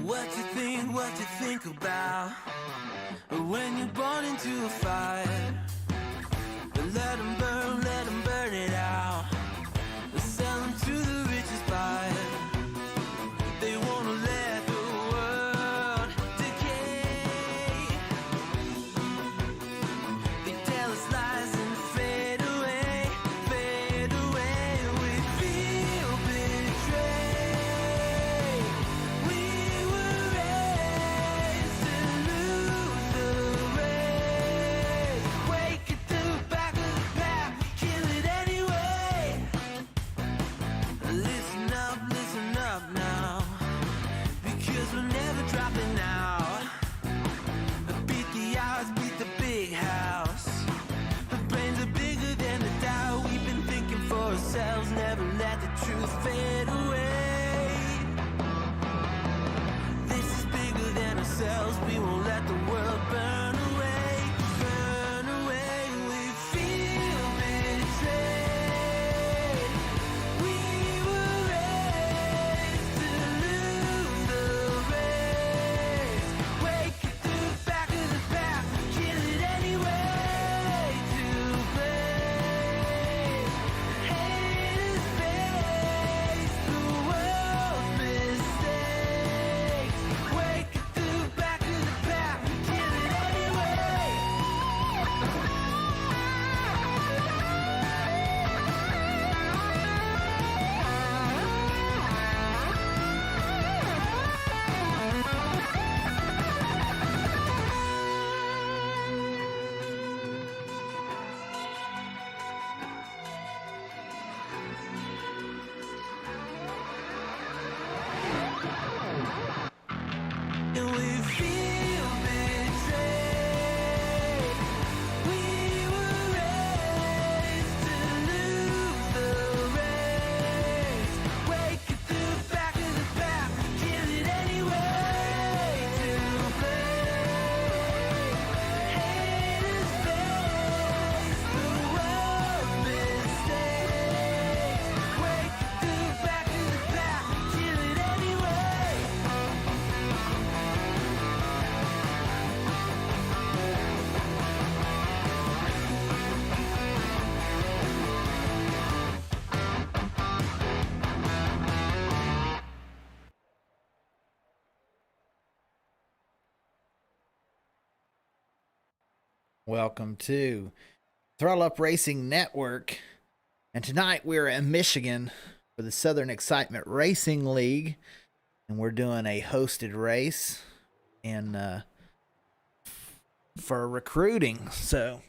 What you think about when you're born into a fire? Let them burn it out. Sell them to the richest buyer. They wanna let the world decay. They tell us lies and fade away, fade away. We feel betrayed. We were raised to lose the race. Wake at the back of the pack, kill it anyway. Listen up now, because we're never dropping out. Beat the odds, beat the big house. The brains are bigger than the doubt. We've been thinking for ourselves, never let the truth fade away. This is bigger than ourselves, we won't let the world burn away, burn away. We feel betrayed. We were raised to lose the race. Wake at the back of the pack, kill it anyway. To blame, haters face the world's mistakes. Wake at the back of the pack, kill it anyway. And we feel betrayed. We were raised to lose the race. Wake at the back of the pack, kill it anyway. To blame, haters face the world's mistakes. Wake at the back of the pack, kill it anyway. Welcome to Throttle Up Racing Network. And tonight we're in Michigan for the Southern Excitement Racing League. And we're doing a hosted race for recruiting. So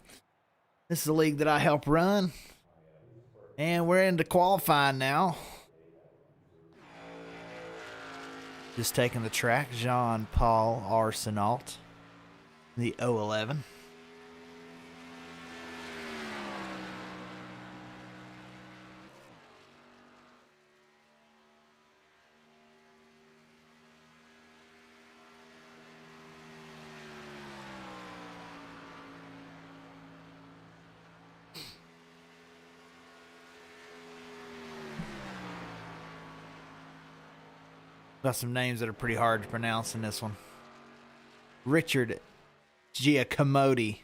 this is a league that I help run. And we're into qualifying now. Just taking the track, Jean-Paul Arsenault, the 011. Got some names that are pretty hard to pronounce in this one. Richard Giacomotti.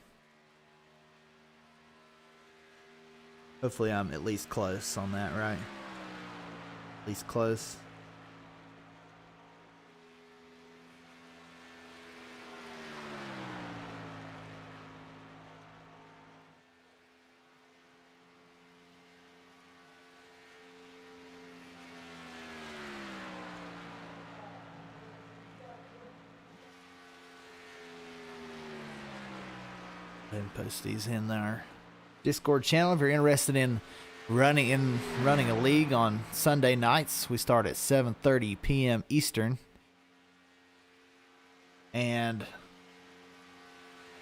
Hopefully I'm at least close on that, right? At least close. And post these in our Discord channel if you're interested in running a league on Sunday nights. We start at 7:30 p.m. Eastern, and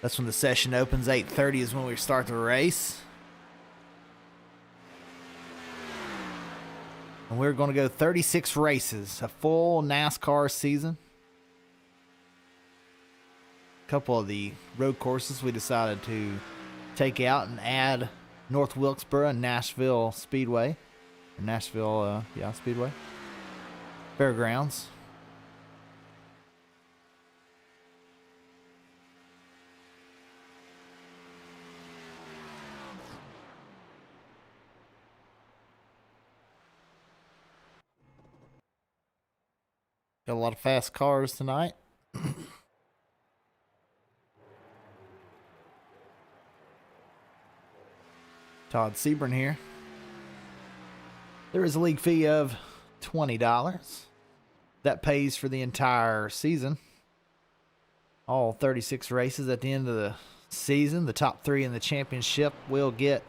that's when the session opens. 8:30 is when we start the race, and we're going to go 36 races, a full NASCAR season. Couple of the road courses we decided to take out and add North Wilkesboro and Nashville Speedway. Speedway. Fairgrounds. Got a lot of fast cars tonight. Todd Sebring here. There is a league fee of $20. That pays for the entire season. All 36 races at the end of the season. The top 3 in the championship will get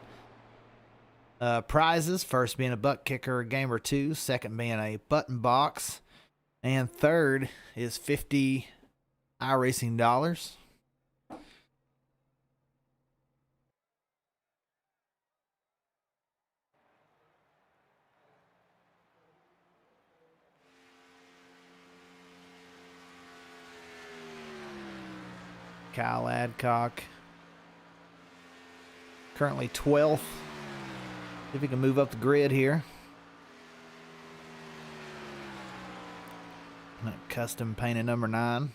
prizes. First being a butt kicker, game or 2. Second being a button box. And third is 50 iRacing dollars. Kyle Adcock, currently 12th. See if he can move up the grid here. Custom painted number 9.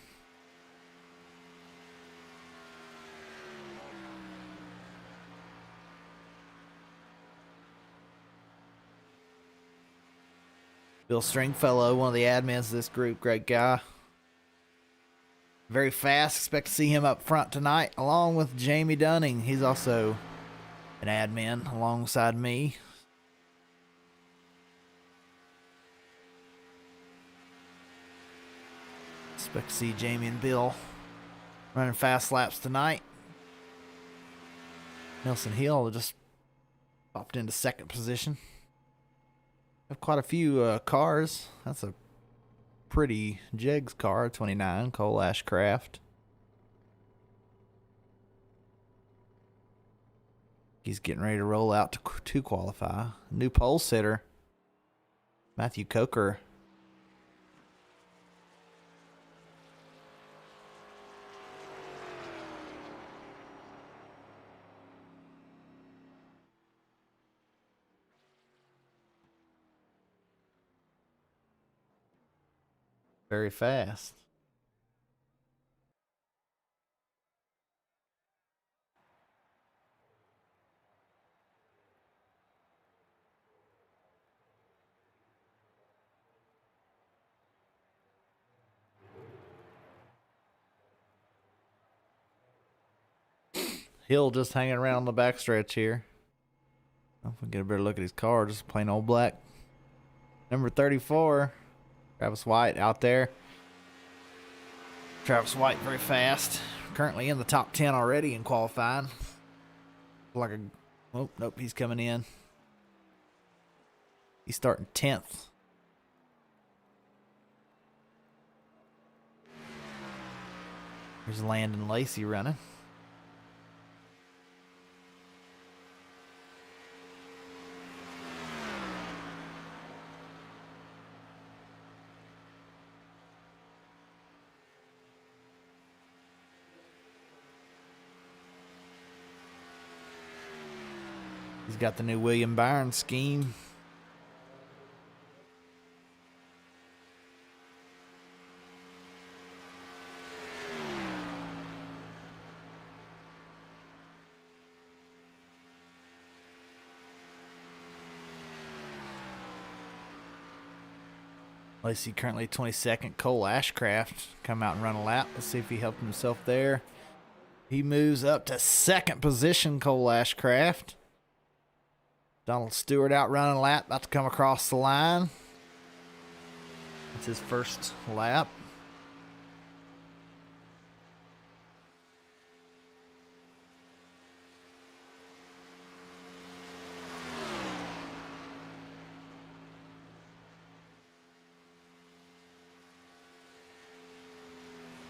Bill Stringfellow, one of the admins of this group, great guy. Very fast. Expect to see him up front tonight, along with Jamie Dunning. He's also an admin alongside me. Expect to see Jamie and Bill running fast laps tonight. Nelson Hill just popped into second position. Have quite a few cars. That's a pretty Jegs car, 29, Cole Ashcraft. He's getting ready to roll out to qualify. New pole sitter, Matthew Coker. Very fast. Hill just hanging around the backstretch here. If we get a better look at his car, just plain old black. Number 34, Travis White out there. Travis White very fast. Currently in the top 10 already in qualifying. Like a, oh, nope, he's coming in. He's starting 10th. There's Landon Lacey running. He's got the new William Byron scheme. Lacey currently 22nd. Cole Ashcraft come out and run a lap. Let's see if he helped himself there. He moves up to second position, Cole Ashcraft. Donald Stewart out running a lap, about to come across the line. It's his first lap.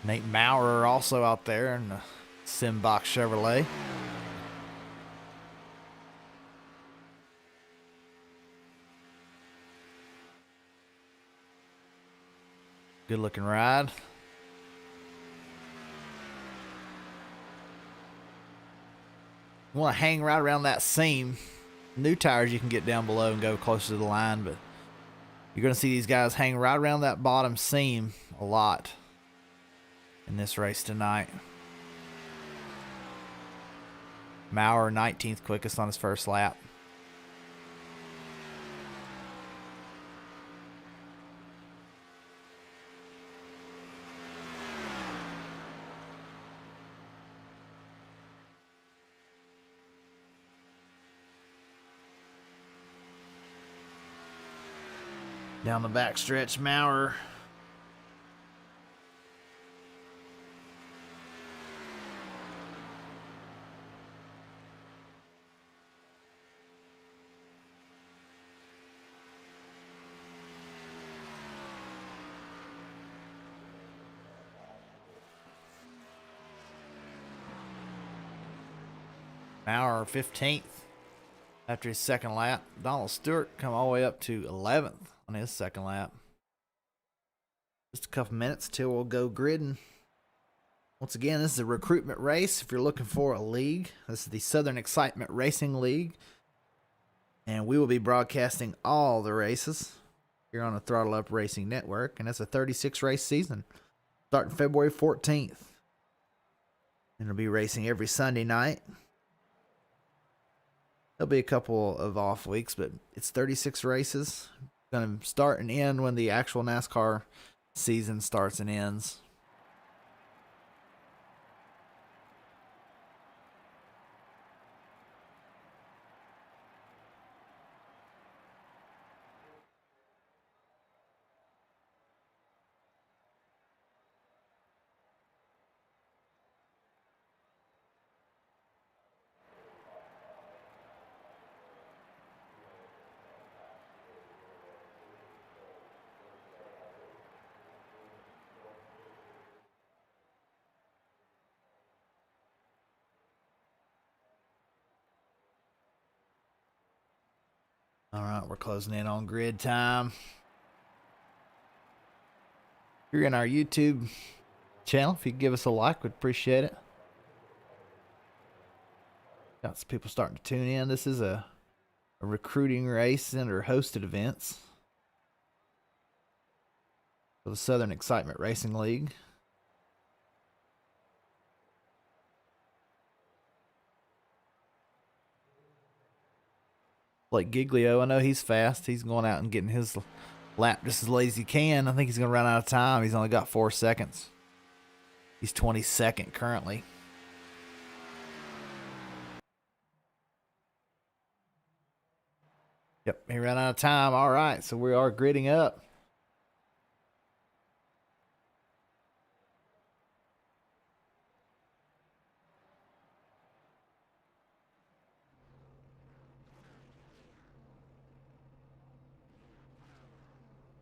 Nate Maurer also out there in the Simbox Chevrolet. Good looking ride. You want to hang right around that seam. New tires you can get down below and go closer to the line, but you're going to see these guys hang right around that bottom seam a lot in this race tonight. Maurer 19th quickest on his first lap. Down the backstretch, Maurer. Maurer 15th after his second lap. Donald Stewart come all the way up to 11th on his second lap. Just a couple minutes till we'll go gridding. Once again, this is a recruitment race. If you're looking for a league, this is the Southern Excitement Racing League. And we will be broadcasting all the races here on the Throttle Up Racing Network. And it's a 36 race season starting February 14th. And it'll be racing every Sunday night. There'll be a couple of off weeks, but it's 36 races. Going to start and end when the actual NASCAR season starts and ends. All right, we're closing in on grid time. If you're in our YouTube channel, if you could give us a like, we'd appreciate it. Got some people starting to tune in. This is a recruiting race under hosted events for the Southern Excitement Racing League. Like Giglio, I know he's fast. He's going out and getting his lap just as late as he can. I think he's going to run out of time. He's only got 4 seconds. He's 22nd currently. Yep, he ran out of time. All right, so we are gridding up.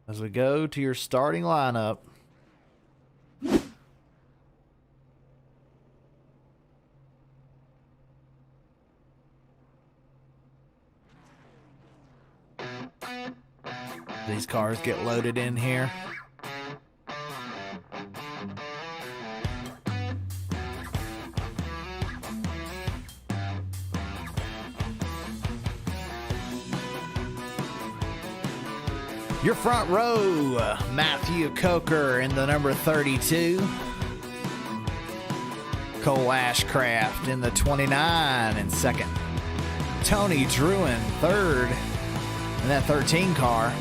As we go to your starting lineup. These cars get loaded in here. Your front row, Matthew Coker in the number 32. Cole Ashcraft in the 29 in second. Tony Druin third in that 13 car.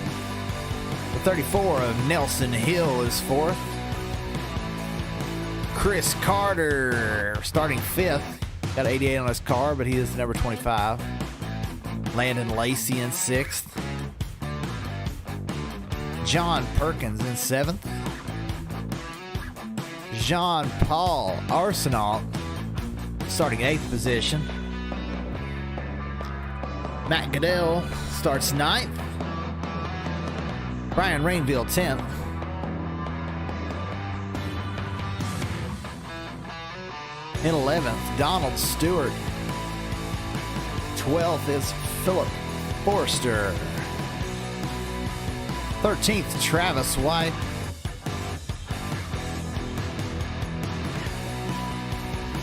The 34 of Nelson Hill is fourth. Chris Carter starting fifth. Got 88 on his car, but he is number 25. Landon Lacey in sixth. John Perkins in seventh. Jean-Paul Arsenault starting eighth position. Matt Goodell starts ninth. Brian Rainville 10th. In 11th, Donald Stewart. 12th is Philip Forster. 13th, Travis White.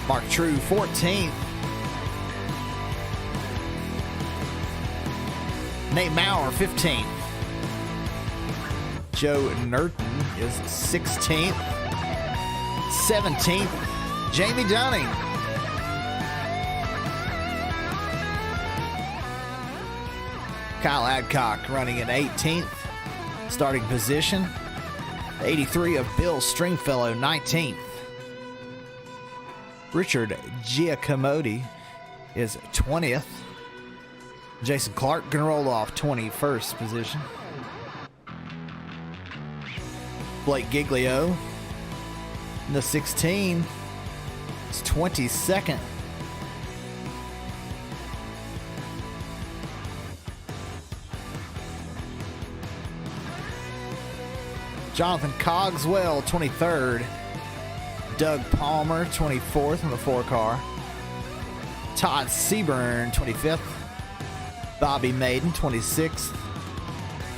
Mark True, 14th. Nate Maurer, 15th. Joe Nerton is 16th. 17th, Jamie Dunning. Kyle Adcock running in 18th. Starting position. 83 of Bill Stringfellow, 19th. Richard Giacomotti is 20th. Jason Clark gonna roll off 21st position. Blake Giglio in the 16. It's 22nd. Jonathan Cogswell, 23rd. Doug Palmer, 24th on the 4-car. Todd Seaburn, 25th. Bobby Maiden, 26th.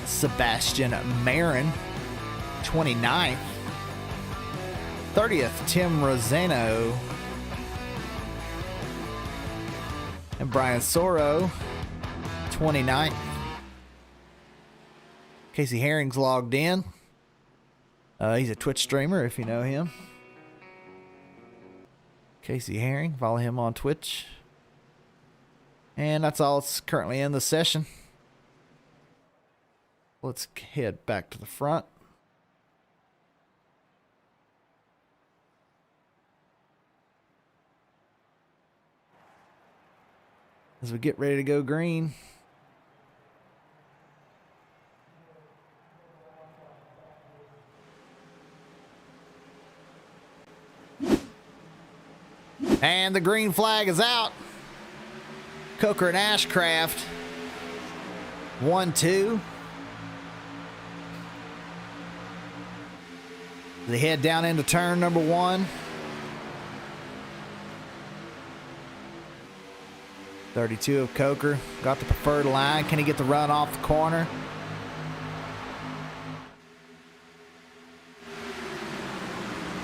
Sebastian Marin, 29th. 30th, Tim Rosano. And Brian Soro, 29th. Casey Herring's logged in. He's a Twitch streamer if you know him. Casey Herring, follow him on Twitch. And that's all that's currently in the session. Let's head back to the front. As we get ready to go green. And the green flag is out. Coker and Ashcraft. 1-2. They head down into turn number 1. 32 of Coker. Got the preferred line. Can he get the run off the corner?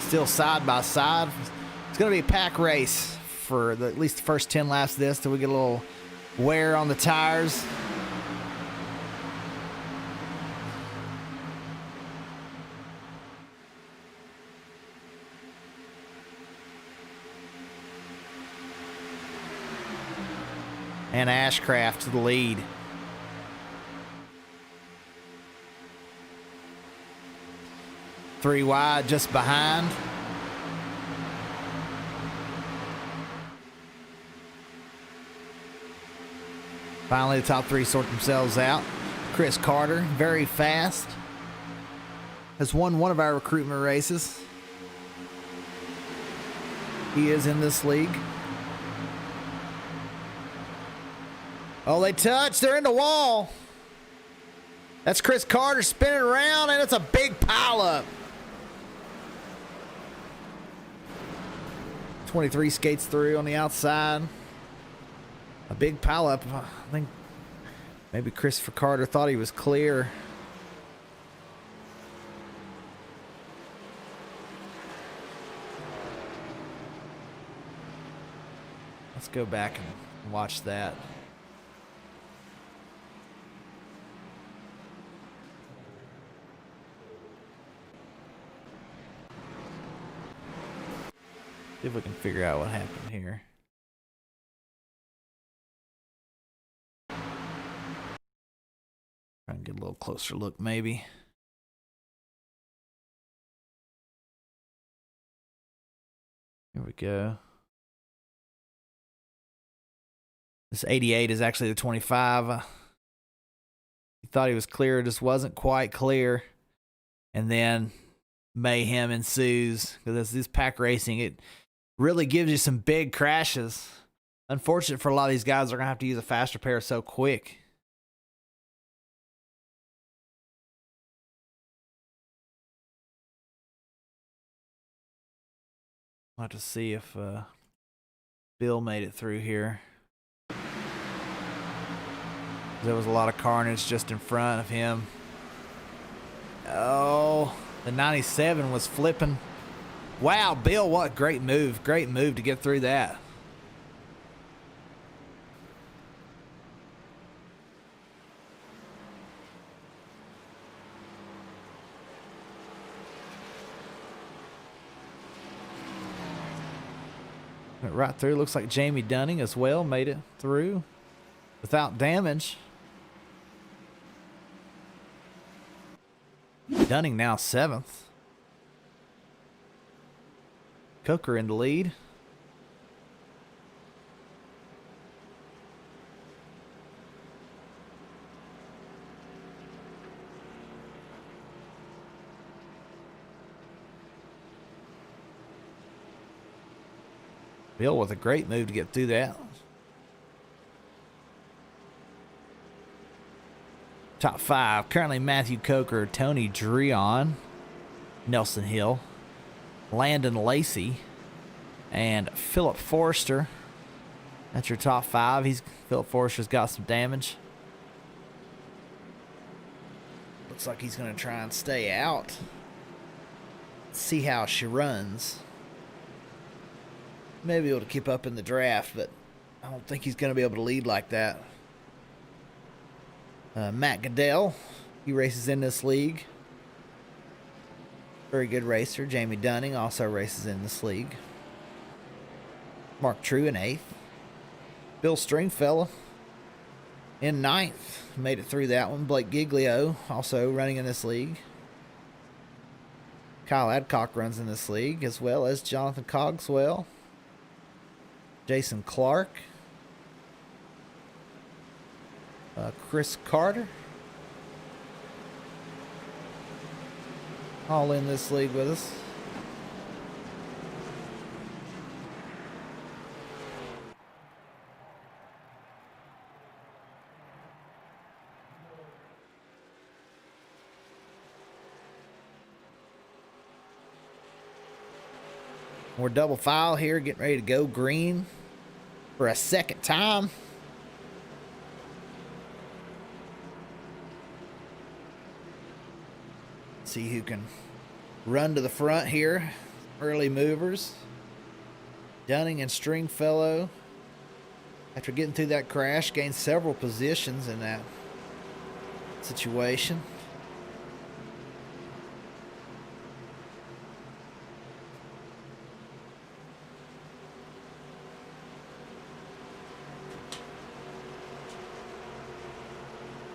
Still side by side. It's going to be a pack race for at least the first 10 laps of this till we get a little wear on the tires. And Ashcraft to the lead. Three wide just behind. Finally, the top three sort themselves out. Chris Carter, very fast. Has won one of our recruitment races. He is in this league. Oh, they touch. They're in the wall. That's Chris Carter spinning around, and it's a big pileup. 23 skates through on the outside. A big pileup. I think maybe Christopher Carter thought he was clear. Let's go back and watch that. See if we can figure out what happened here. Try and get a little closer look, maybe. Here we go. This 88 is actually the 25. He thought he was clear, just wasn't quite clear. And then mayhem ensues because this pack racing, it really gives you some big crashes. Unfortunate for a lot of these guys, they're going to have to use a faster pair so quick. I'll have to see if Bill made it through here. There was a lot of carnage just in front of him. Oh, the 97 was flipping. Wow, Bill, what a great move. Great move to get through that. Went right through. Looks like Jamie Dunning as well made it through without damage. Dunning now 7th. Coker in the lead. Bill with a great move to get through that. Top 5. Currently Matthew Coker, Tony Dreon, Nelson Hill, Landon Lacey, and Philip Forrester. That's your top 5. Philip Forrester's got some damage. Looks like he's going to try and stay out. See how she runs. Maybe able to keep up in the draft, but I don't think he's going to be able to lead like that. Matt Goodell, he races in this league. Very good racer. Jamie Dunning also races in this league. Mark True in 8th. Bill Stringfellow in 9th. Made it through that one. Blake Giglio also running in this league. Kyle Adcock runs in this league, as well as Jonathan Cogswell. Jason Clark. Chris Carter. All in this league with us. We're double file here, getting ready to go green for a second time. See who can run to the front here. Early movers. Dunning and Stringfellow, after getting through that crash, gained several positions in that situation.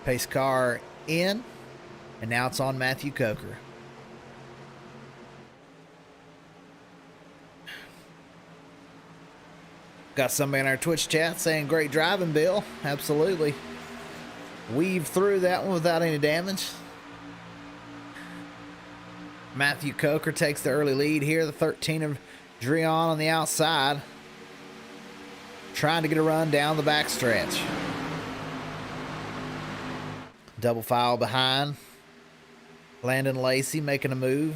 Pace car in, and now it's on Matthew Coker. Got somebody in our Twitch chat saying great driving, Bill. Absolutely. Weaved through that one without any damage. Matthew Coker takes the early lead here. The 13 of Dreon on the outside, trying to get a run down the backstretch. Double file behind. Landon Lacey making a move,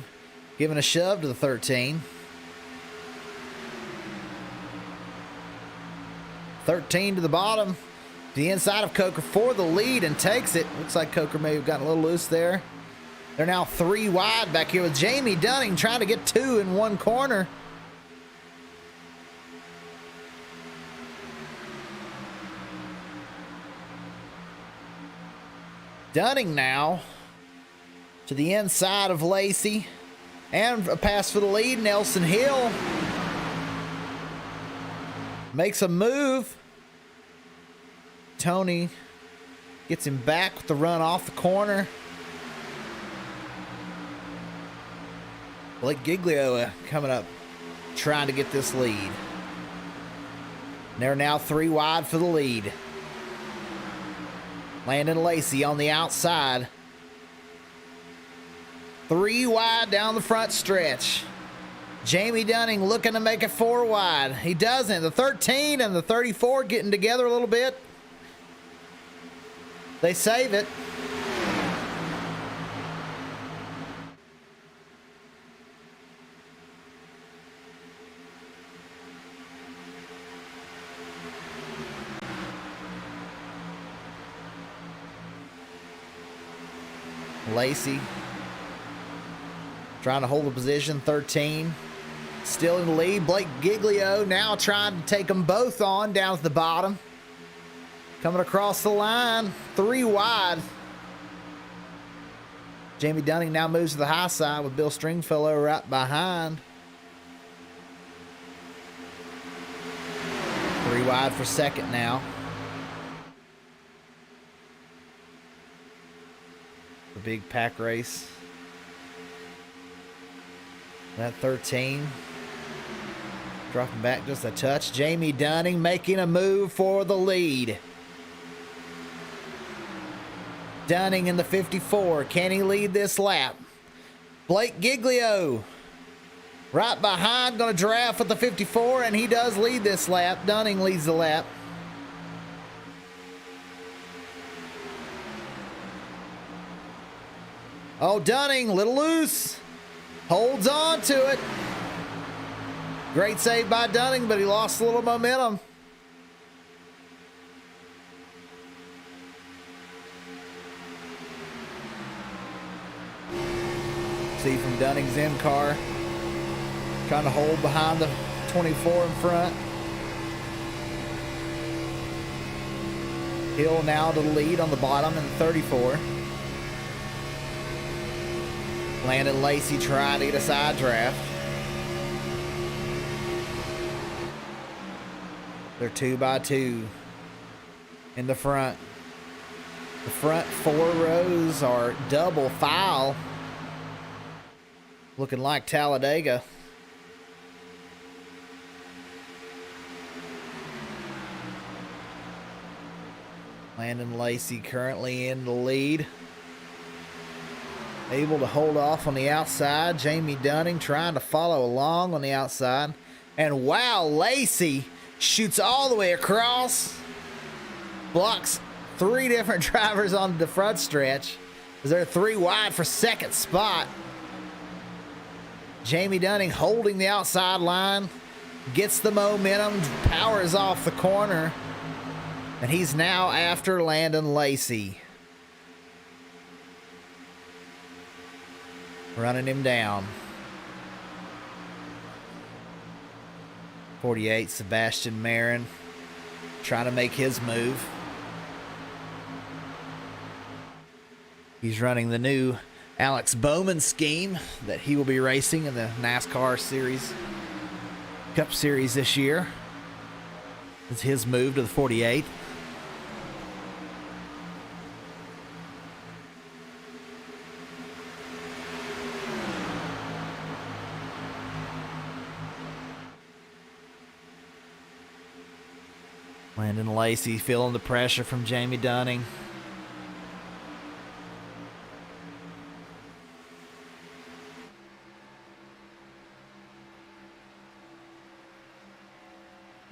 giving a shove to the 13. 13 to the bottom, to the inside of Coker for the lead, and takes it. Looks like Coker may have gotten a little loose there. They're now 3 wide back here with Jamie Dunning trying to get 2 in one corner. Dunning now to the inside of Lacey, and a pass for the lead. Nelson Hill makes a move. Tony gets him back with the run off the corner. Blake Giglio coming up, trying to get this lead. And they're now 3 wide for the lead. Landon Lacey on the outside. 3 wide down the front stretch. Jamie Dunning looking to make it 4 wide. He doesn't. The 13 and the 34 getting together a little bit. They save it. Lacey trying to hold the position. 13 still in the lead. Blake Giglio now trying to take them both on down at the bottom. Coming across the line. 3 wide. Jamie Dunning now moves to the high side with Bill Stringfellow right behind. 3 wide for second now. The big pack race. That 13 dropping back just a touch. Jamie Dunning making a move for the lead. Dunning in the 54. Can he lead this lap? Blake Giglio Right behind, going to draft with the 54, and he does lead this lap. Dunning leads the lap. Oh, Dunning, a little loose. Holds on to it. Great save by Dunning, but he lost a little momentum. See from Dunning's in car. Trying to hold behind the 24 in front. Hill now to the lead on the bottom in 34. Landon Lacey trying to get a side draft. They're 2 by 2 in the front. The front 4 rows are double file. Looking like Talladega. Landon Lacey currently in the lead. Able to hold off on the outside. Jamie Dunning trying to follow along on the outside. And wow, Lacey shoots all the way across. Blocks 3 different drivers on the front stretch. They're 3 wide for second spot. Jamie Dunning holding the outside line. Gets the momentum. Powers off the corner. And he's now after Landon Lacey. Running him down. 48, Sebastian Marin. Trying to make his move. He's running the new Alex Bowman scheme that he will be racing in the NASCAR Series, Cup Series this year. It's his move to the 48. Landon Lacey feeling the pressure from Jamie Dunning.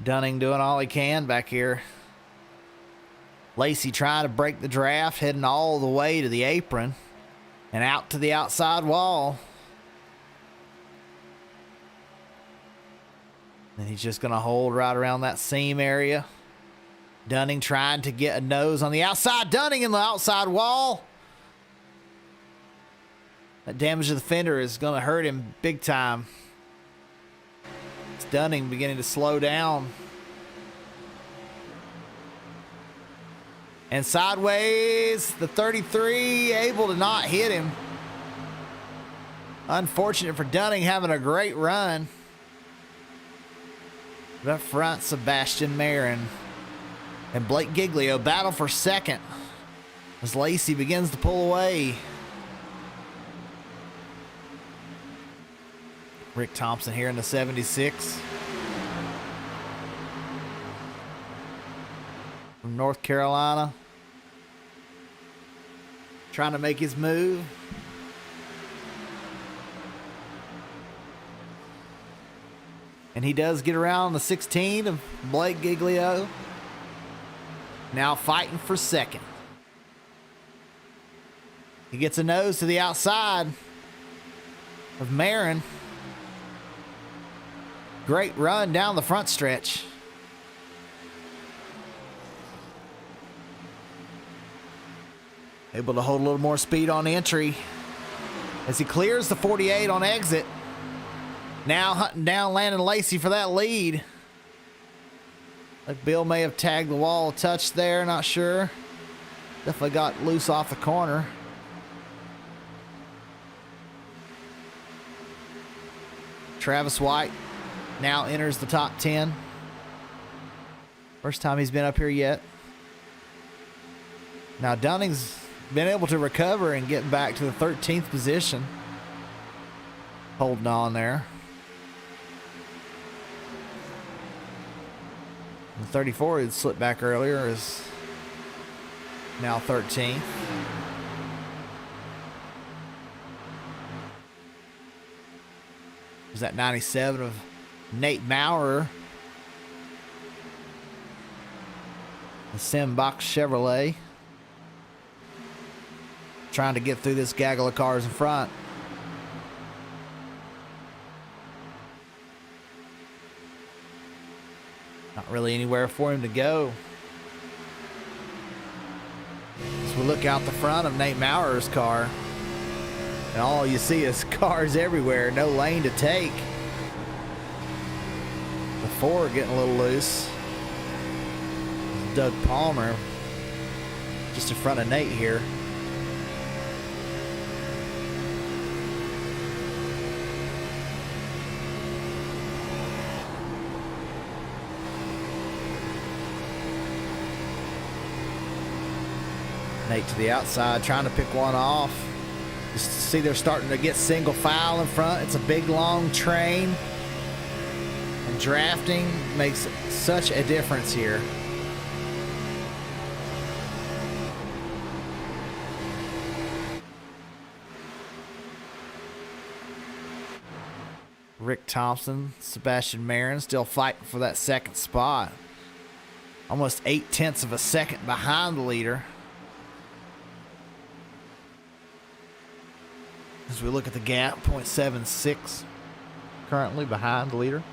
Dunning doing all he can back here. Lacey trying to break the draft, heading all the way to the apron and out to the outside wall. And he's just going to hold right around that seam area. Dunning trying to get a nose on the outside. Dunning in the outside wall. That damage to the fender is going to hurt him big time. It's Dunning beginning to slow down. And sideways, the 33 able to not hit him. Unfortunate for Dunning, having a great run. But up front, Sebastian Marin and Blake Giglio battle for second as Lacey begins to pull away. Rick Thompson here in the 76. From North Carolina. Trying to make his move. And he does get around the 16 of Blake Giglio. Now fighting for second. He gets a nose to the outside of Marin. Great run down the front stretch. Able to hold a little more speed on entry as he clears the 48 on exit. Now hunting down Landon Lacey for that lead. Like Bill may have tagged the wall a touch there, not sure. Definitely got loose off the corner. Travis White now enters the top 10. First time he's been up here yet. Now Dunning's been able to recover and get back to the 13th position. Holding on there. The 34 had slipped back earlier is now 13th. There's that 97 of Nate Maurer. The Simbach Chevrolet. Trying to get through this gaggle of cars in front. Not really anywhere for him to go. As we look out the front of Nate Maurer's car, and all you see is cars everywhere, no lane to take. The Ford getting a little loose. Doug Palmer just in front of Nate here. Nate to the outside, trying to pick one off. Just see they're starting to get single file in front. It's a big, long train. And drafting makes such a difference here. Rick Thompson, Sebastian Marin still fighting for that second spot. Almost 0.8 of a second behind the leader. As we look at the gap, 0.76 currently behind the leader.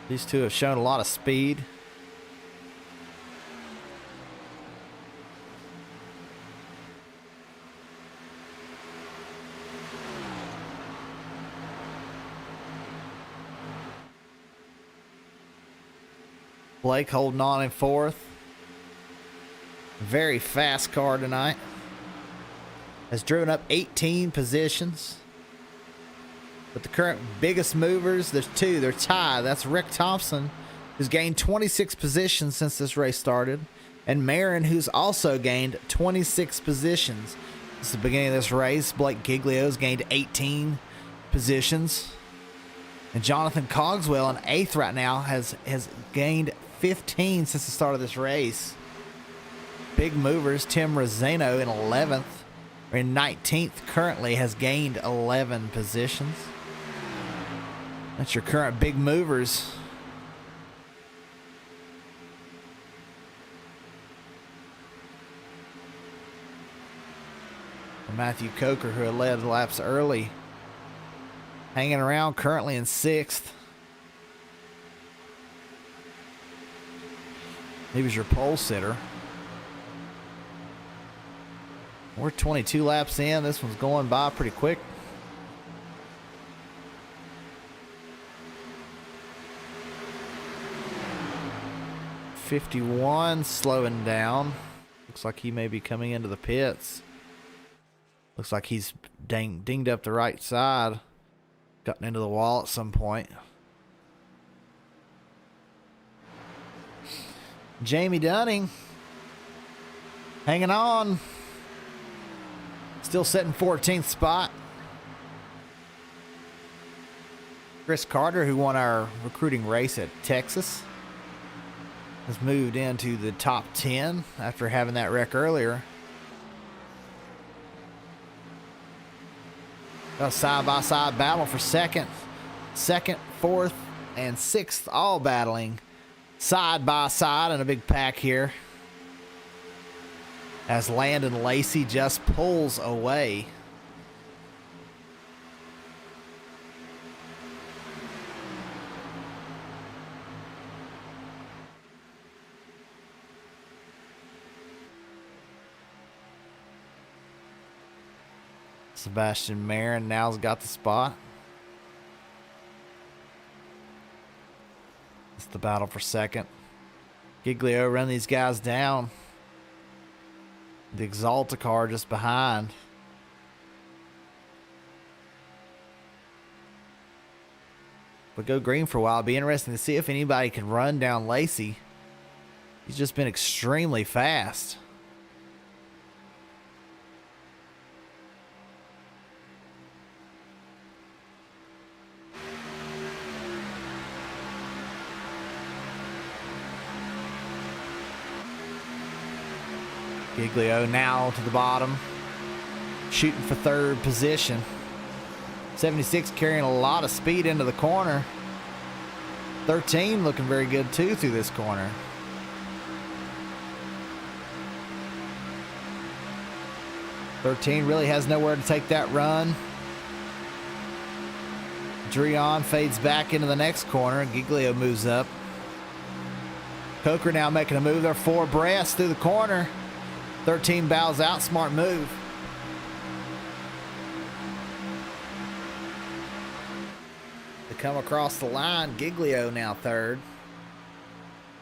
These two have shown a lot of speed. Blake holding on in fourth. Very fast car tonight. Has driven up 18 positions. But the current biggest movers, there's two. They're tied. That's Rick Thompson, who's gained 26 positions since this race started. And Marin, who's also gained 26 positions. Since the beginning of this race, Blake Giglio's gained 18 positions. And Jonathan Cogswell in 8th right now has gained 15 since the start of this race. Big movers. Tim Rosano in 11th, or in 19th currently, has gained 11 positions. That's your current big movers. And Matthew Coker, who had led laps early, hanging around currently in 6th. He was your pole sitter. We're 22 laps in. This one's going by pretty quick. .51 slowing down. Looks like he may be coming into the pits. Looks like he's dinged up the right side. Gotten into the wall at some point. Jamie Dunning hanging on. Still sitting 14th spot. Chris Carter, who won our recruiting race at Texas, has moved into the top 10 after having that wreck earlier. Got a side-by-side battle for second, 4th, and 6th, all battling side by side in a big pack here, as Landon Lacey just pulls away. Sebastian Marin now's got the spot. It's the battle for second. Giglio run these guys down. The Exalta car just behind. But go green for a while. It'll be interesting to see if anybody can run down Lacey. He's just been extremely fast. Giglio now to the bottom, shooting for third position. 76 carrying a lot of speed into the corner. 13 looking very good too through this corner. Really has nowhere to take that run. Dreon fades back into the next corner. Giglio moves up. Coker now making a move. They're four abreast through the corner. 13 bows out. Smart move. They come across the line. Giglio now third.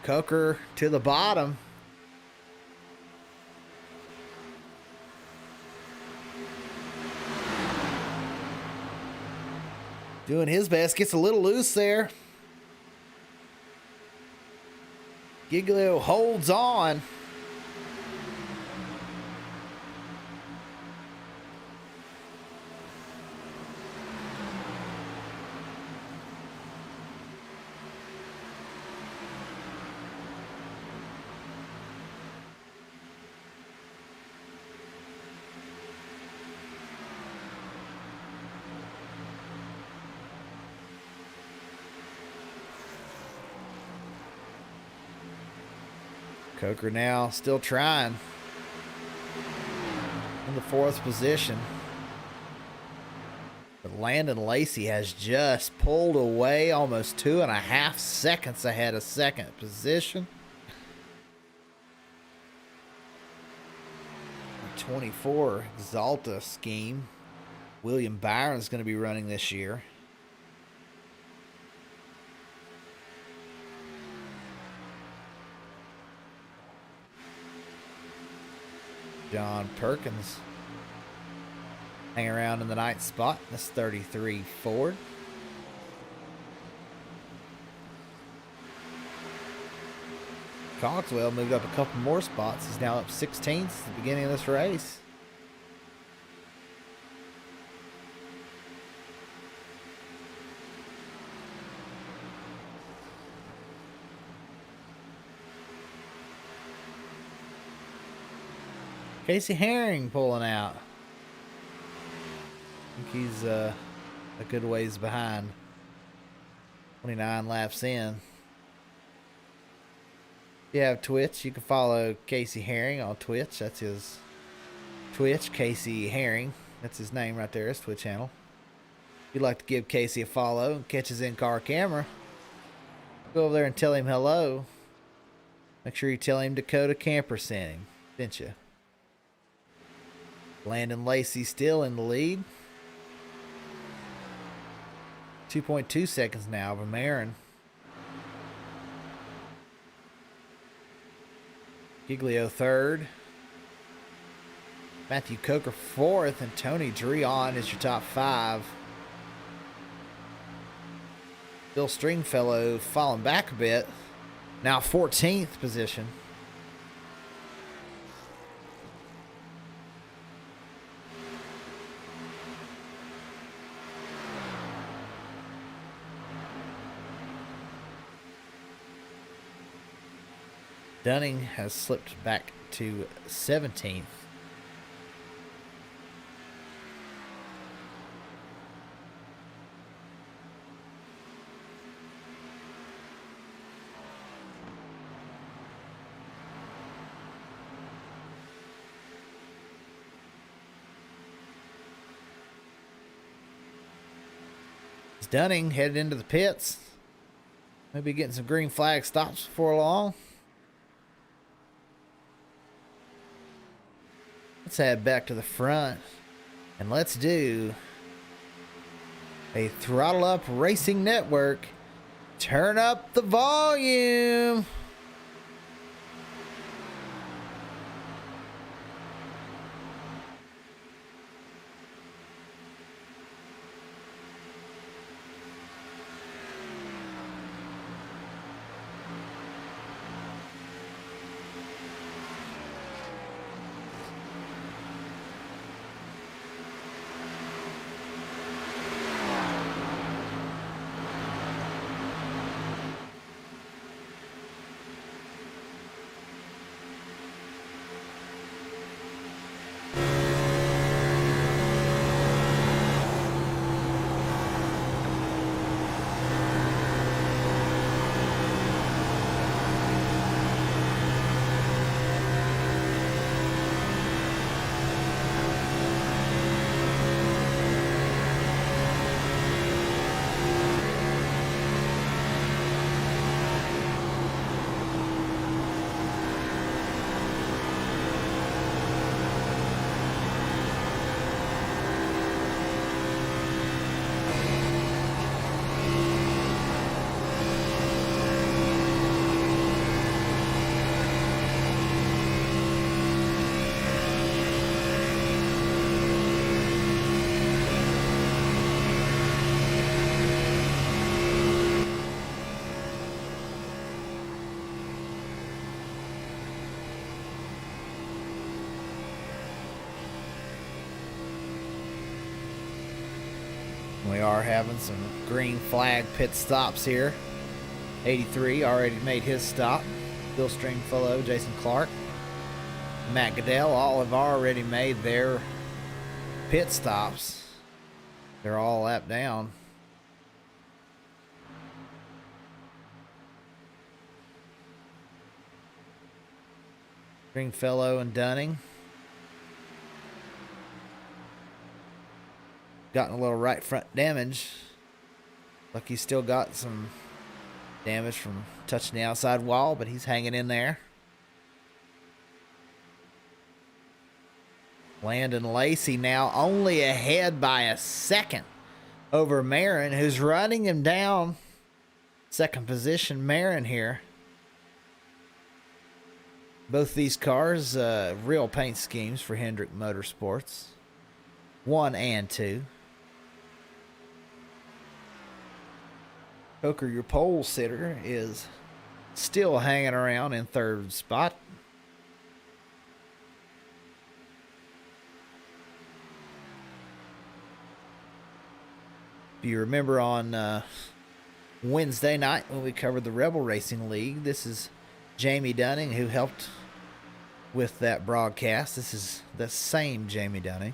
Coker to the bottom. Doing his best. Gets a little loose there. Giglio holds on. Coker now still trying. In the fourth position. But Landon Lacey has just pulled away almost 2.5 seconds ahead of second position. 24 Exalta scheme. William Byron is going to be running this year. John Perkins hang around in the ninth spot. That's 33 Ford. Cogswell moved up a couple more spots. He's now up 16th at the beginning of this race. Casey Herring pulling out. I think he's a good ways behind. 29 laps in. If you have Twitch, you can follow Casey Herring on Twitch. That's his Twitch, Casey Herring. That's his name right there, his Twitch channel. If you'd like to give Casey a follow and catch his in-car camera, go over there and tell him hello. Make sure you tell him Dakota Camper sent him, didn't you? Landon Lacey still in the lead. 2.2 seconds now over Marin. Giglio third. Matthew Coker fourth, and Tony Dreon is your top five. Bill Stringfellow falling back a bit. Now 14th position. Dunning has slipped back to 17th. Dunning headed into the pits. Maybe getting some green flag stops before long. Let's head back to the front and let's do a Throttle Up Racing Network. Turn up the volume. we are having some green flag pit stops here. 83 already made his stop. Bill Stringfellow, Jason Clark, Matt Goodell all have already made their pit stops. They're all lapped down. Stringfellow and Dunning gotten a little right front damage. Like he's still got some damage from touching the outside wall, but he's hanging in there. Landon Lacey now only ahead by a second over Marin, who's running him down. Second position, Marin here. Both these cars, real paint schemes for Hendrick Motorsports. 1 and 2. Coker, your pole sitter, is still hanging around in third spot. If you remember on Wednesday night when we covered the Rebel Racing League, this is Jamie Dunning who helped with that broadcast. This is the same Jamie Dunning.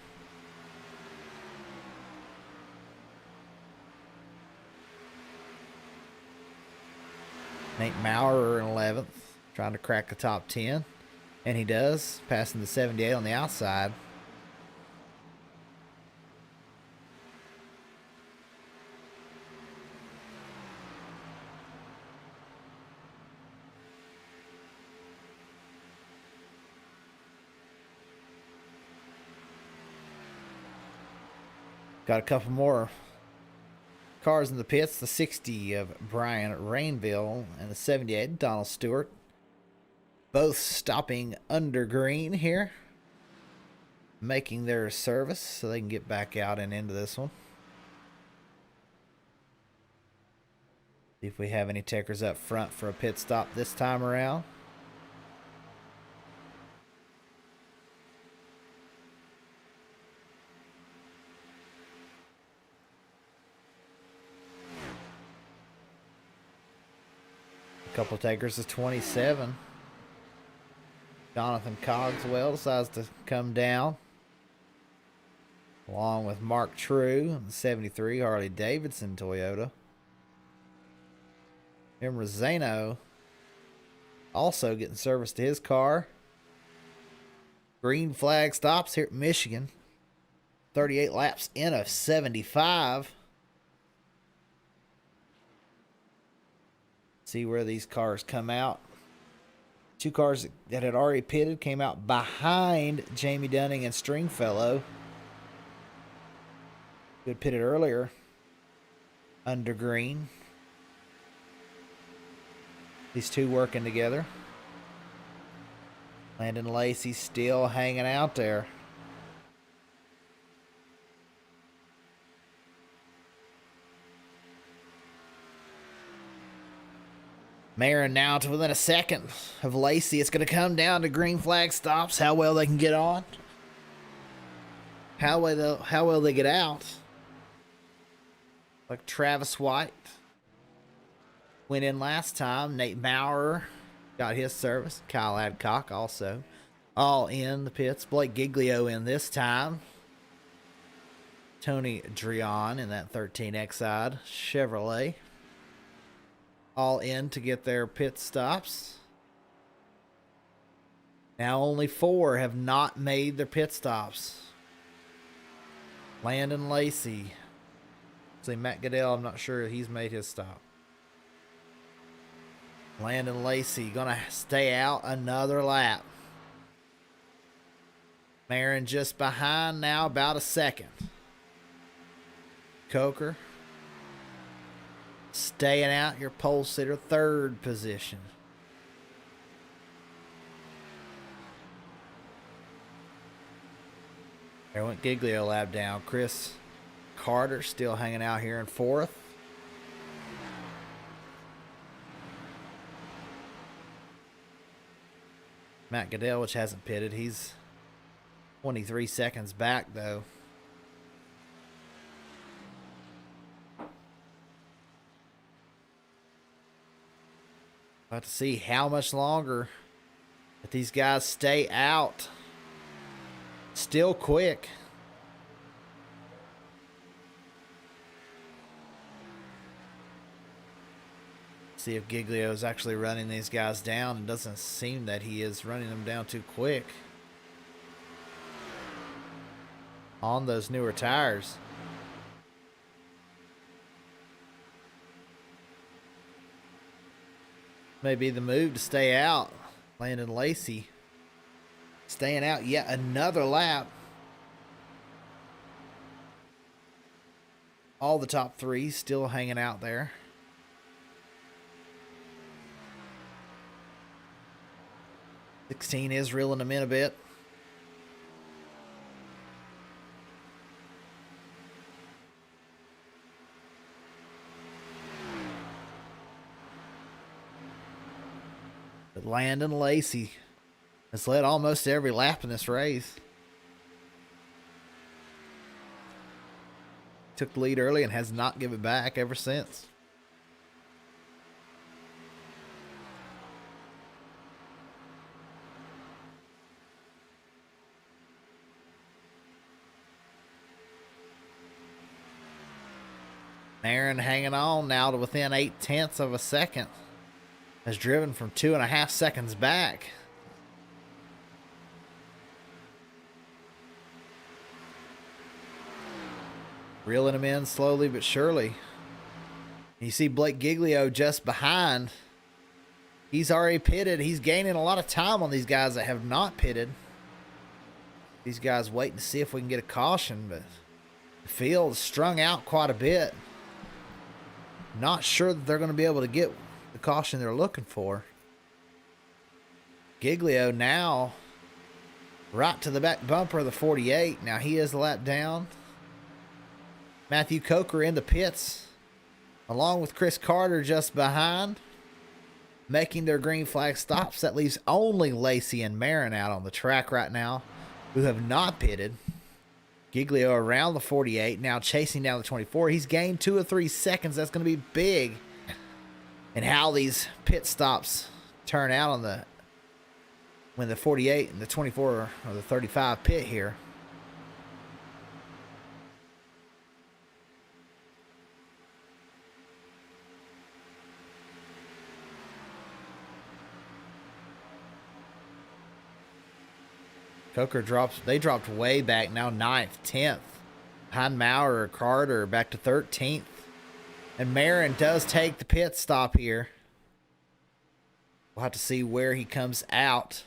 Nate Maurer in 11th, trying to crack the top 10. And he does, passing the 78 on the outside. Got a couple more cars in the pits. The 60 of Brian Rainville and the 78 Donald Stewart. Both stopping under green here. Making their service so they can get back out and into this one. See if we have any takers up front for a pit stop this time around. Couple takers of 27. Jonathan Cogswell decides to come down, along with Mark True and the 73 Harley Davidson Toyota. Jim Rosano also getting service to his car. Green flag stops here at Michigan. 38 laps in of 75. See where these cars come out. Two cars that had already pitted came out behind Jamie Dunning and Stringfellow, who had pitted earlier under green. These two working together. Landon Lacey still hanging out there. Marin now to within a second of Lacey. It's going to come down to green flag stops. How well they can get on. How well they get out. Like Travis White went in last time. Nate Maurer got his service. Kyle Adcock also all in the pits. Blake Giglio in this time. Tony Drian in that 13Xide Chevrolet. All in to get their pit stops. Now only 4 have not made their pit stops. Landon Lacey. See, Matt Goodell, I'm not sure he's made his stop. Landon Lacey gonna stay out another lap. Marin just behind now, about a second. Coker staying out, your pole sitter, third position. There went Giglio lap down. Chris Carter still hanging out here in fourth. Matt Goodell, which hasn't pitted, he's 23 seconds back though. About to see how much longer that these guys stay out. Still quick. See if Giglio is actually running these guys down. It doesn't seem that he is running them down too quick on those newer tires. Maybe the move to stay out. Landon Lacey staying out yet another lap. All the top three still hanging out there. Is reeling them in a bit. But Landon Lacey has led almost every lap in this race. Took the lead early and has not given it back ever since. Aaron hanging on now to within 0.8 of a second. Has driven from 2.5 seconds back. Reeling him in slowly but surely. You see Blake Giglio just behind. He's already pitted. He's gaining a lot of time on these guys that have not pitted. These guys waiting to see if we can get a caution, but the field is strung out quite a bit. Not sure that they're going to be able to get the caution they're looking for. Giglio now right to the back bumper of the 48. Now he is a lap down. Matthew Coker in the pits along with Chris Carter just behind, making their green flag stops. That leaves only Lacey and Marin out on the track right now who have not pitted. Giglio around the 48, now chasing down the 24. He's gained 2 or 3 seconds. That's going to be big. And how these pit stops turn out on the when the 48 and the 24 or the 35 pit here. Coker they dropped way back now, 9th, 10th. Behind Maurer, Carter back to 13th. And Marin does take the pit stop here. We'll have to see where he comes out.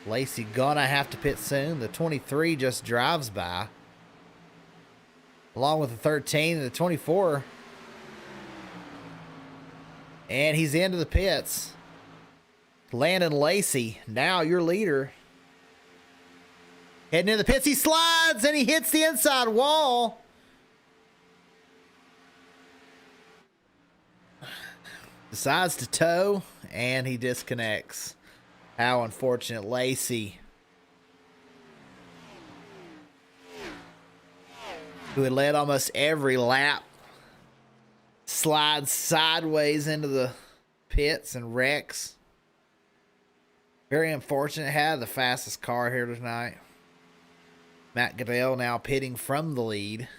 Lacey gonna have to pit soon. The 23 just drives by. Along with the 13 and the 24. And he's into the pits. Landon Lacey, now your leader. Heading into the pits, he slides and he hits the inside wall. Decides to tow and he disconnects. How unfortunate. Lacey, who had led almost every lap, slides sideways into the pits and wrecks. Very unfortunate. Had the fastest car here tonight. Matt Goodell now pitting from the lead.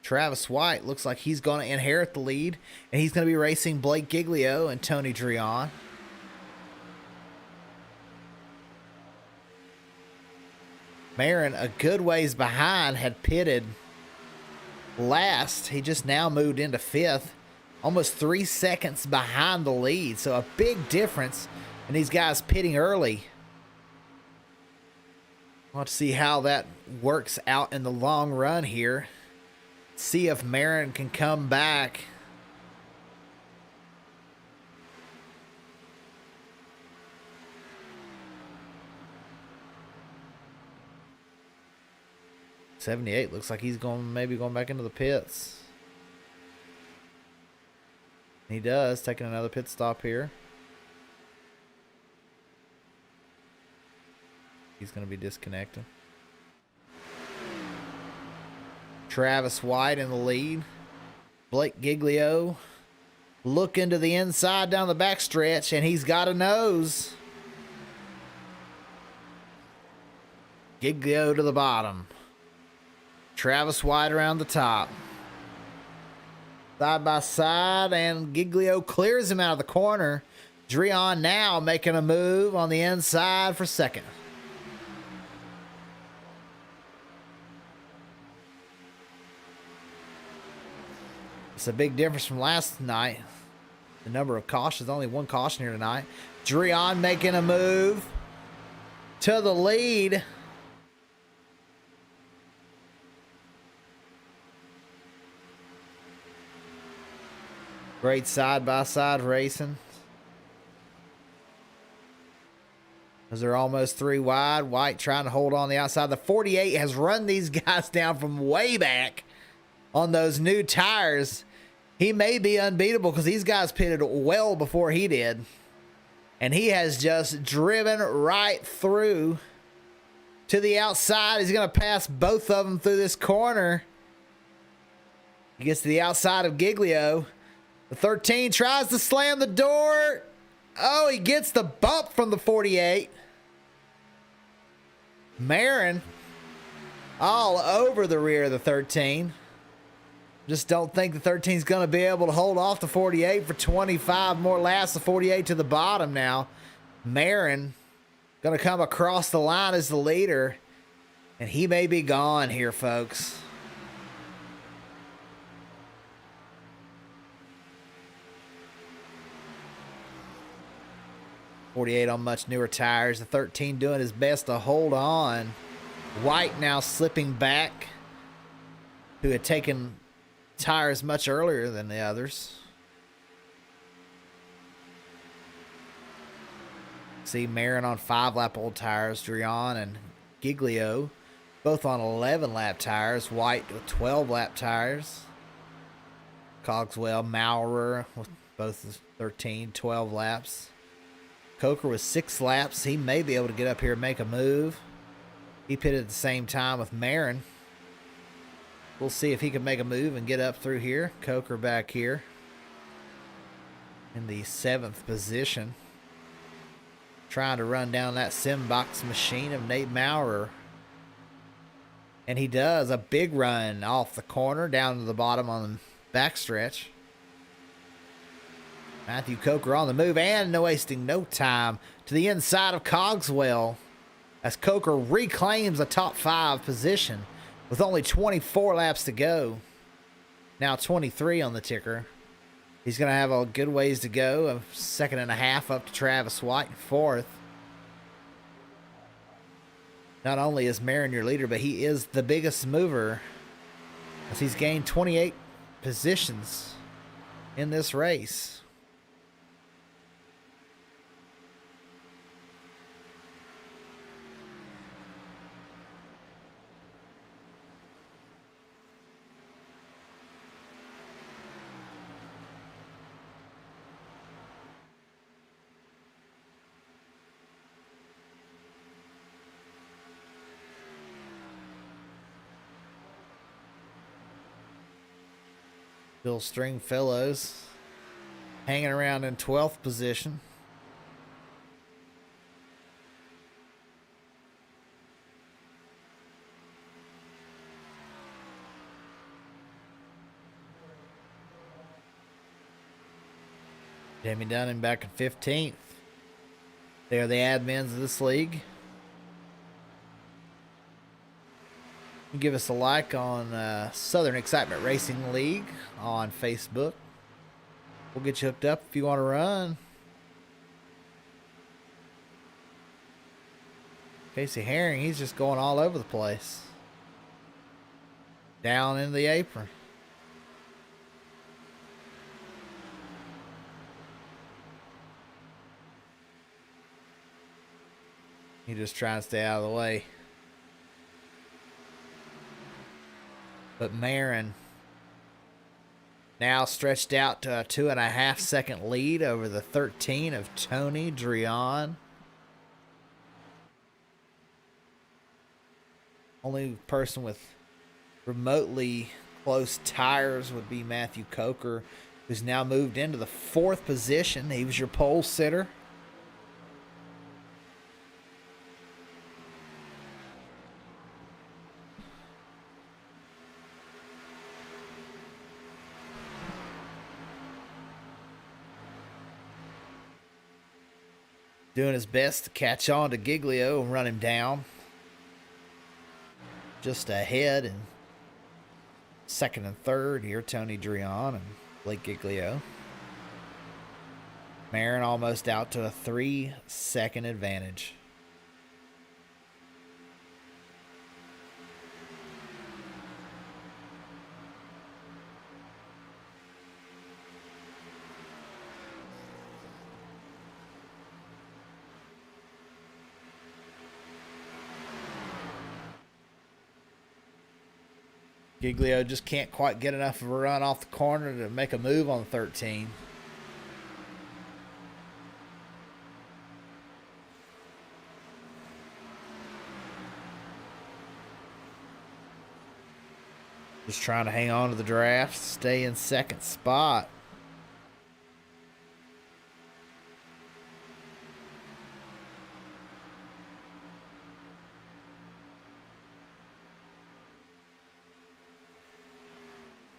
Travis White looks like he's going to inherit the lead, and he's going to be racing Blake Giglio and Tony Drion. Marin, a good ways behind, had pitted last. He just now moved into 5th, almost 3 seconds behind the lead. So a big difference. And these guys pitting early. Let's see how that works out in the long run here. See if Marin can come back. '78 looks like he's maybe going back into the pits. He does, taking another pit stop here. He's going to be disconnecting. Travis White in the lead. Blake Giglio looking to the inside down the backstretch, and he's got a nose. Giglio to the bottom. Travis White around the top. Side by side, and Giglio clears him out of the corner. Dreon now making a move on the inside for second. It's a big difference from last night. The number of cautions, only one caution here tonight. Dreon making a move to the lead. Great side-by-side racing. As they're almost 3 wide. White trying to hold on the outside. The 48 has run these guys down from way back on those new tires. He may be unbeatable because these guys pitted well before he did. And he has just driven right through to the outside. He's going to pass both of them through this corner. He gets to the outside of Giglio. The 13 tries to slam the door. Oh, he gets the bump from the 48. Marin all over the rear of the 13. Just don't think the 13 is going to be able to hold off the 48 for 25 more laps. The 48 to the bottom now. Marin going to come across the line as the leader. And he may be gone here, folks. .48 on much newer tires. The 13 doing his best to hold on. White now slipping back, who had taken tires much earlier than the others. See Marin on 5-lap old tires. Dreon and Giglio both on 11-lap tires. White with 12-lap tires. Cogswell, Maurer with both 13, 12 laps. Coker with 6 laps. He may be able to get up here and make a move. He pitted at the same time with Marin. We'll see if he can make a move and get up through here. Coker back here in the 7th position. Trying to run down that Simbox machine of Nate Maurer. And he does a big run off the corner down to the bottom on the backstretch. Matthew Coker on the move and wasting no time to the inside of Cogswell as Coker reclaims a top 5 position with only 24 laps to go. Now 23 on the ticker. He's going to have a good ways to go. A second and a half up to Travis White in 4th. Not only is Marin your leader, but he is the biggest mover as he's gained 28 positions in this race. Bill Stringfellows hanging around in 12th position. Jamie Dunning back in 15th. They are the admins of this league. Give us a like on Southern Excitement Racing League on Facebook. We'll get you hooked up if you want to run. Casey Herring, he's just going all over the place. Down in the apron. He just trying to stay out of the way. But Marin now stretched out to a 2.5 second lead over the 13 of Tony Dreon. Only person with remotely Close tires would be Matthew Coker, who's now moved into the 4th position. He was your pole sitter. Doing his best to catch on to Giglio and run him down. Just ahead in 2nd and 3rd here, Tony Drion and Blake Giglio. Marin almost out to a 3-second advantage. Giglio just can't quite get enough of a run off the corner to make a move on 13. Just trying to hang on to the draft, stay in 2nd spot.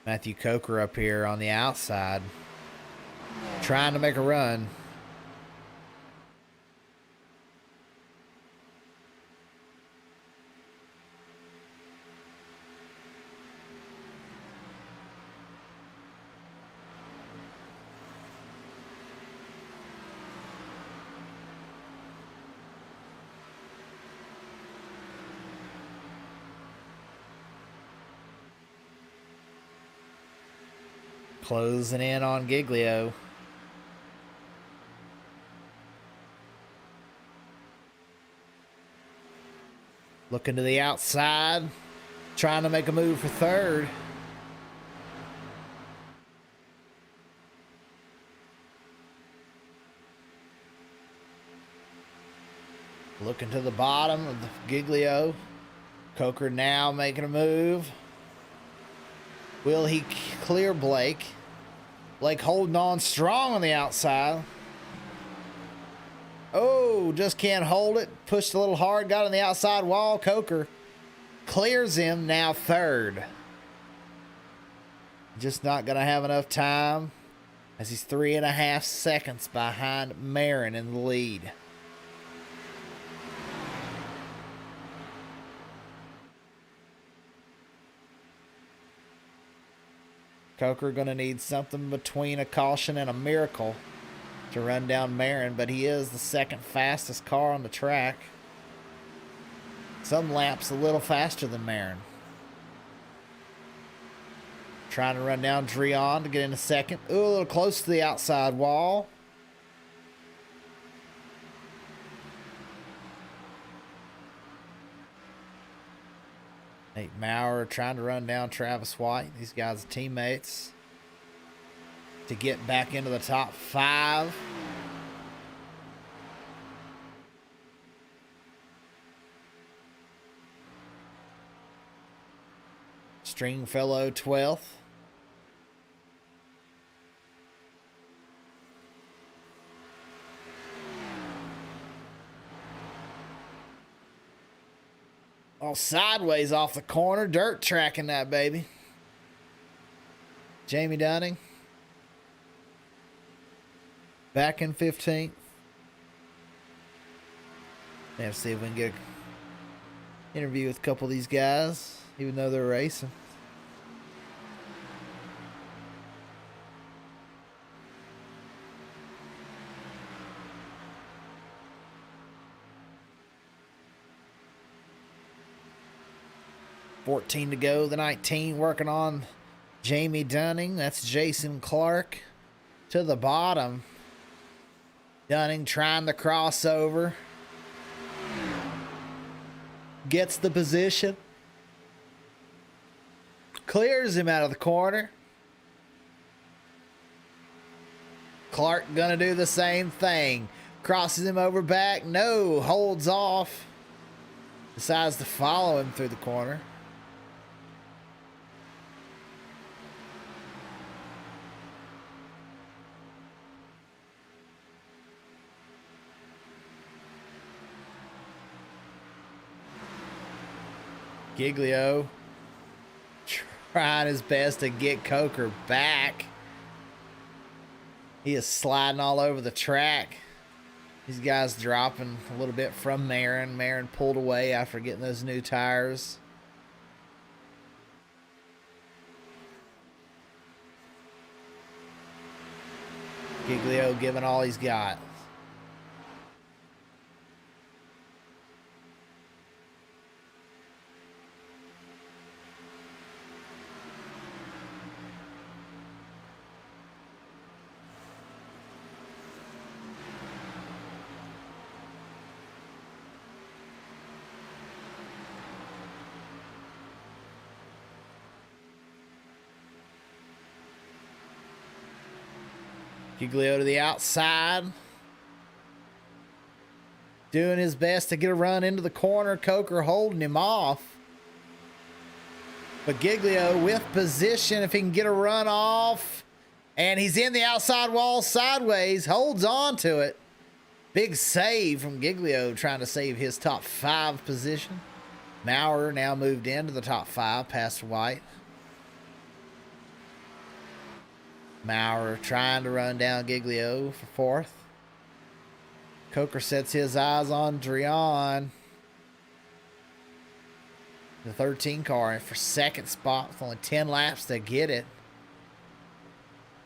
Matthew Coker up here on the outside, trying to make a run. Closing in on Giglio. Looking to the outside, trying to make a move for 3rd. Looking to the bottom of the Giglio. Coker now making a move. Will he clear Blake? Blake holding on strong on the outside. Oh, just can't hold it. Pushed a little hard, got on the outside wall. Coker clears him, now 3rd. Just not going to have enough time as he's 3.5 seconds behind Marin in the lead. Coker going to need something between a caution and a miracle to run down Marin, but he is the 2nd fastest car on the track. Some laps a little faster than Marin. Trying to run down Drion to get into 2nd. Ooh, a little close to the outside wall. Nate Maurer trying to run down Travis White. These guys are teammates to get back into the top 5. Stringfellow 12th. All sideways off the corner. Dirt tracking that baby. Jamie Dunning. Back in 15th. Have to see if we can get an interview with a couple of these guys, even though they're racing. $14 to go. The 19 working on Jamie Dunning. That's Jason Clark to the bottom. Dunning trying the crossover. Gets the position. Clears him out of the corner. Clark gonna do the same thing. Crosses him over back. No, holds off. Decides to follow him through the corner. Giglio trying his best to get Coker back. He is sliding all over the track. These guys dropping a little bit from Marin. Marin pulled away after getting those new tires. Giglio giving all he's got. Giglio to the outside. Doing his best to get a run into the corner. Coker holding him off. But Giglio with position if he can get a run off. And he's in the outside wall sideways. Holds on to it. Big save from Giglio trying to save his top 5 position. Maurer now moved into the top 5 past White. Maurer trying to run down Giglio for 4th. Coker sets his eyes on Drian. The 13 car for 2nd spot with only 10 laps to get it.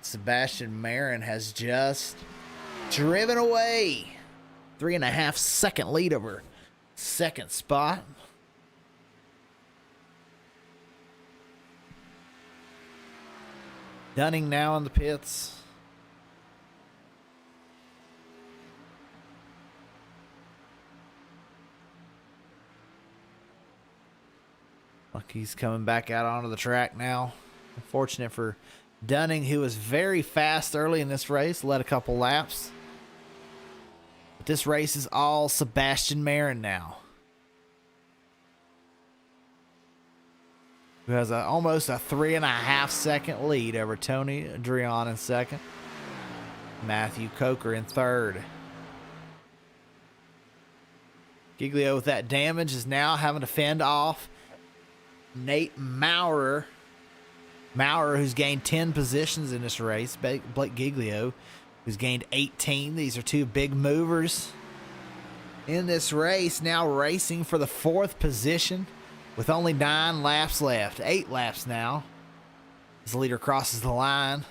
Sebastian Marin has just driven away. 3.5 second lead over 2nd spot. Dunning now in the pits. Like he's coming back out onto the track now. Unfortunate for Dunning, who was very fast early in this race, led a couple laps. But this race is all Sebastian Marin now, who has almost a 3.5 second lead over Tony Drian in 2nd. Matthew Coker in 3rd. Giglio with that damage is now having to fend off Nate Maurer. Maurer, who's gained 10 positions in this race. Blake Giglio, who's gained 18. These are 2 big movers in this race. Now racing for the 4th position with only 9 laps left. 8 laps now as the leader crosses the line.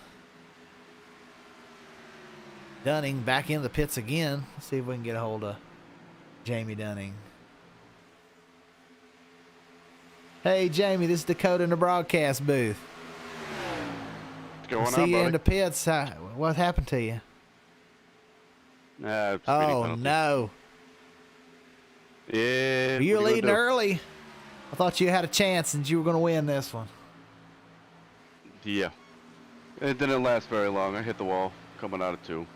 Dunning back in the pits again. Let's see if we can get a hold of Jamie Dunning. Hey, Jamie, this is Dakota in the broadcast booth. What's going on, See you buddy? in the pits. What happened to you? Oh, no. Yeah. You were leading early. I thought you had a chance and you were going to win this one. Yeah. It didn't last very long. I hit the wall coming out of 2.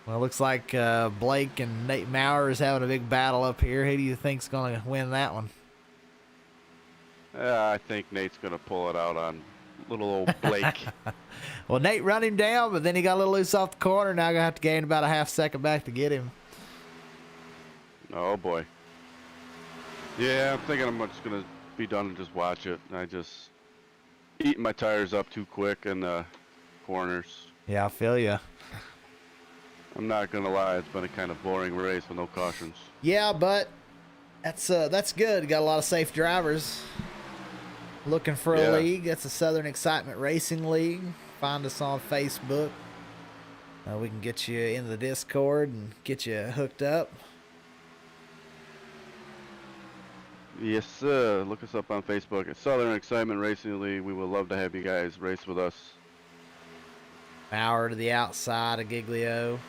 Well, it looks like Blake and Nate Maurer is having a big battle up here. Who do you think's going to win that one? I think Nate's going to pull it out on little old Blake. Well, Nate run him down, but then he got a little loose off the corner. Now going to have to gain about a half second back to get him. Oh, boy. Yeah, I'm thinking I'm just going to be done and just watch it. I just eating my tires up too quick in the corners. Yeah, I feel you. I'm not going to lie. It's been a kind of boring race with no cautions. Yeah, but that's good. Got a lot of safe drivers. Looking for a league. That's the Southern Excitement Racing League. Find us on Facebook. We can get you into the Discord and get you hooked up. Yes, sir. Look us up on Facebook at Southern Excitement Racing League. We would love to have you guys race with us. Maurer to the outside of Giglio.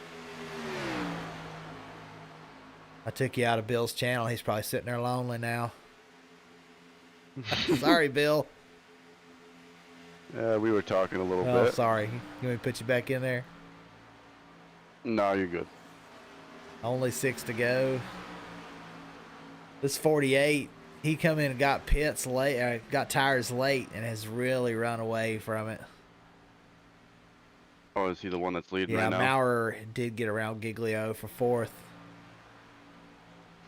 I took you out of Bill's channel. He's probably sitting there lonely now. Sorry, Bill. We were talking a little Oh, bit. sorry. You want me to put you back in there? No, you're good. Only 6 to go. This 48, he come in and got pits late, got tires late, and has really run away from it. Oh, is he the one that's leading right Yeah, now? Maurer did get around Giglio for 4th.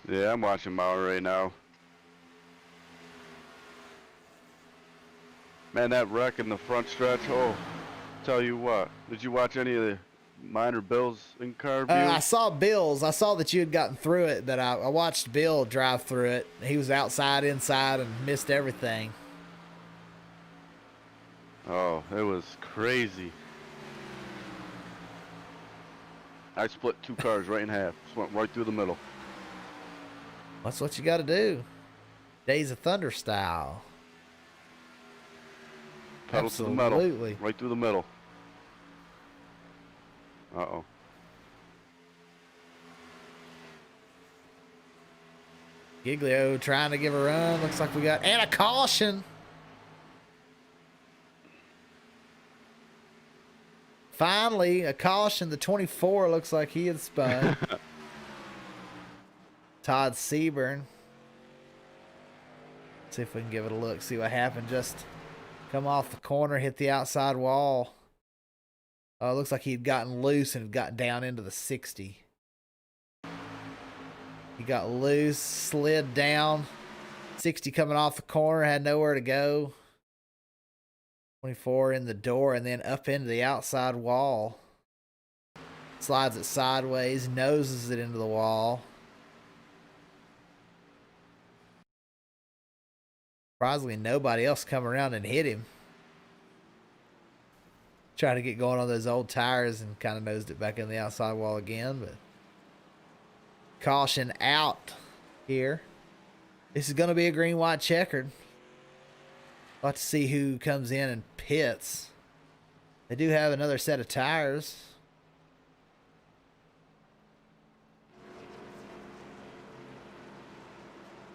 Yeah, I'm watching Maurer right now. Man, that wreck in the front stretch. Oh, tell you what. Did you watch any of the minor Bill's in-car view? I saw Bill's. I saw that you had gotten through it, but I watched Bill drive through it. He was outside, inside, and missed everything. Oh, it was crazy. I split 2 cars right in half. Just went right through the middle. That's what you got to do. Days of Thunder style. Pedal to the metal. Absolutely. Right through the middle. Uh-oh. Giglio trying to give a run. Looks like we got... And a caution. Finally, a caution. The 24 looks like he had spun. Todd Seaburn. See if we can give it a look. See what happened. Just come off the corner, hit the outside wall. Oh, it looks like he'd gotten loose and got down into the 60. He got loose, slid down. 60 coming off the corner, had nowhere to go. 24 in the door and then up into the outside wall. Slides it sideways, noses it into the wall. Surprisingly, nobody else come around and hit him. Tried to get going on those old tires and kind of nosed it back in the outside wall again, but caution out here. This is going to be a green-white checkered. Let's see who comes in and pits. They do have another set of tires.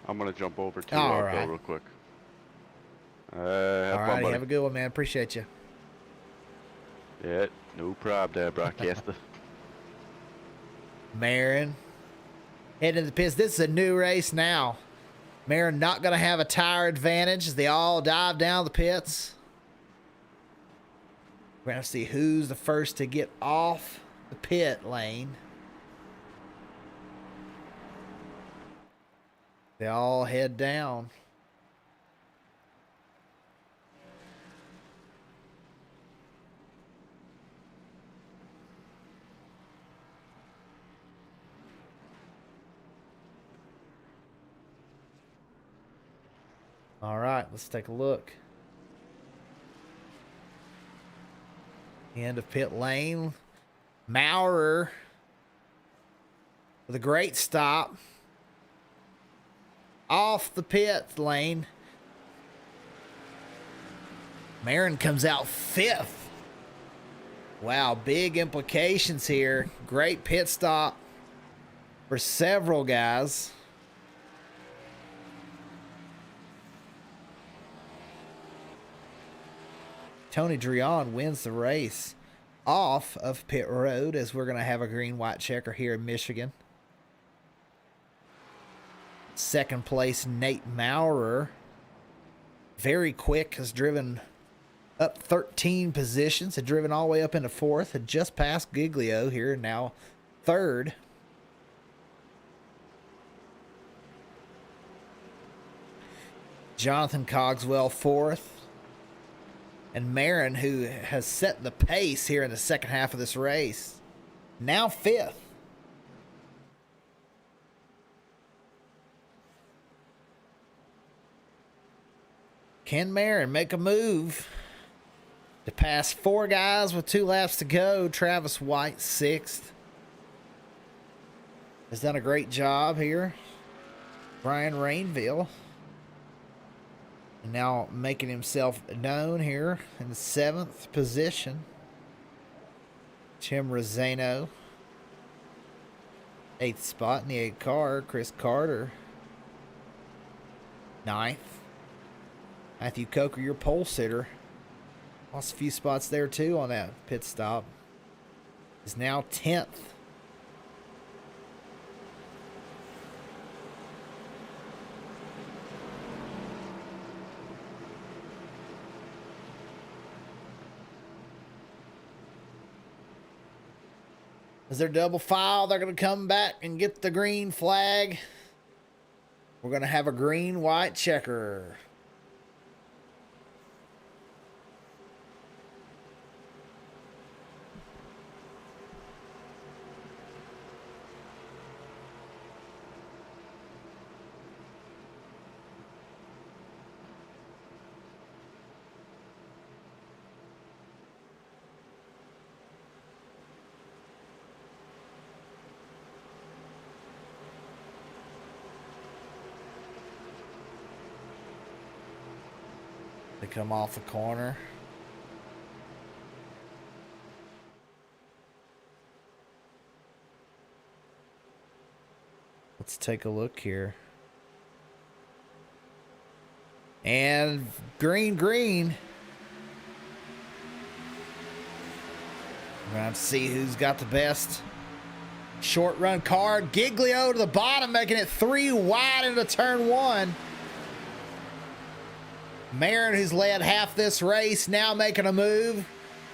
I'm going to jump over to All Bill right. real quick. All right, have a good one, man. Appreciate you. Yeah, no problem there, broadcaster. Marin heading to the pits. This is a new race now. Marin not going to have a tire advantage as they all dive down the pits. We're going to see who's the first to get off the pit lane. They all head down. All right, let's take a look. End of pit lane. Maurer with a great stop. Off the pit lane. Marin comes out 5th. Wow, big implications here. Great pit stop for several guys. Tony Drion wins the race off of pit road as we're going to have a green-white checker here in Michigan. Second place, Nate Maurer. Very quick, has driven up 13 positions, had driven all the way up into 4th, had just passed Giglio here, now 3rd. Jonathan Cogswell 4th. And Marin, who has set the pace here in the second half of this race, now 5th. Can Marin make a move to pass 4 guys with 2 laps to go? Travis White 6th. Has done a great job here. Brian Rainville. And now making himself known here in the 7th position. Tim Rosano. 8th spot in the 8 car. Chris Carter. 9th. Matthew Coker, your pole sitter. Lost a few spots there too on that pit stop. Is now 10th. As they're double file, they're going to come back and get the green flag. We're going to have a green-white checker. They come off the corner. Let's take a look here. And green. We're going to see who's got the best short run card. Giglio to the bottom, making it 3 wide into turn 1. Marin, who's led half this race, now making a move.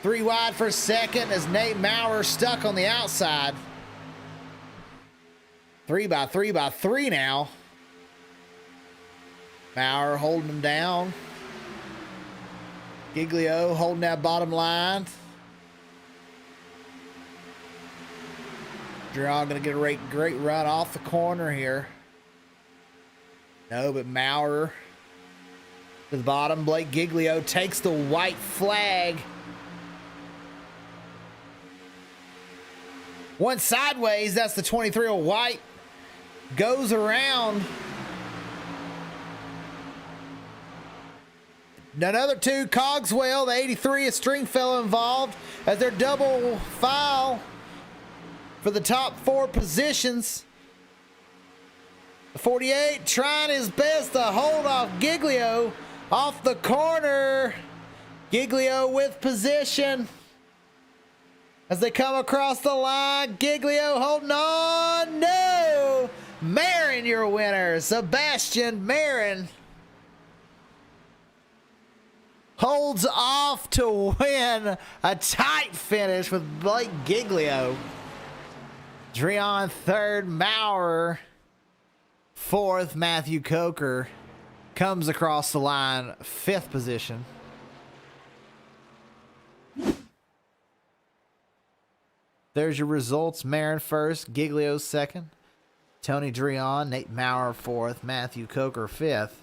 3 wide for second as Nate Maurer stuck on the outside. 3 by 3 by 3 now. Maurer holding him down. Giglio holding that bottom line. Draw going to get a great run off the corner here. No, but Maurer to the bottom. Blake Giglio takes the white flag. One sideways, that's the 23 of white. Goes around. Another 2, Cogswell, the 83 of Stringfellow involved as their double file for the top 4 positions. The 48 trying his best to hold off Giglio off the corner. Giglio with position as they come across the line. Giglio holding on. No! Marin, your winner. Sebastian Marin holds off to win a tight finish with Blake Giglio. Dreon 3rd, Maurer 4th, Matthew Coker comes across the line 5th position. There's your results. Marin 1st, Giglio 2nd, Tony Dreon, Nate Maurer 4th, Matthew Coker 5th.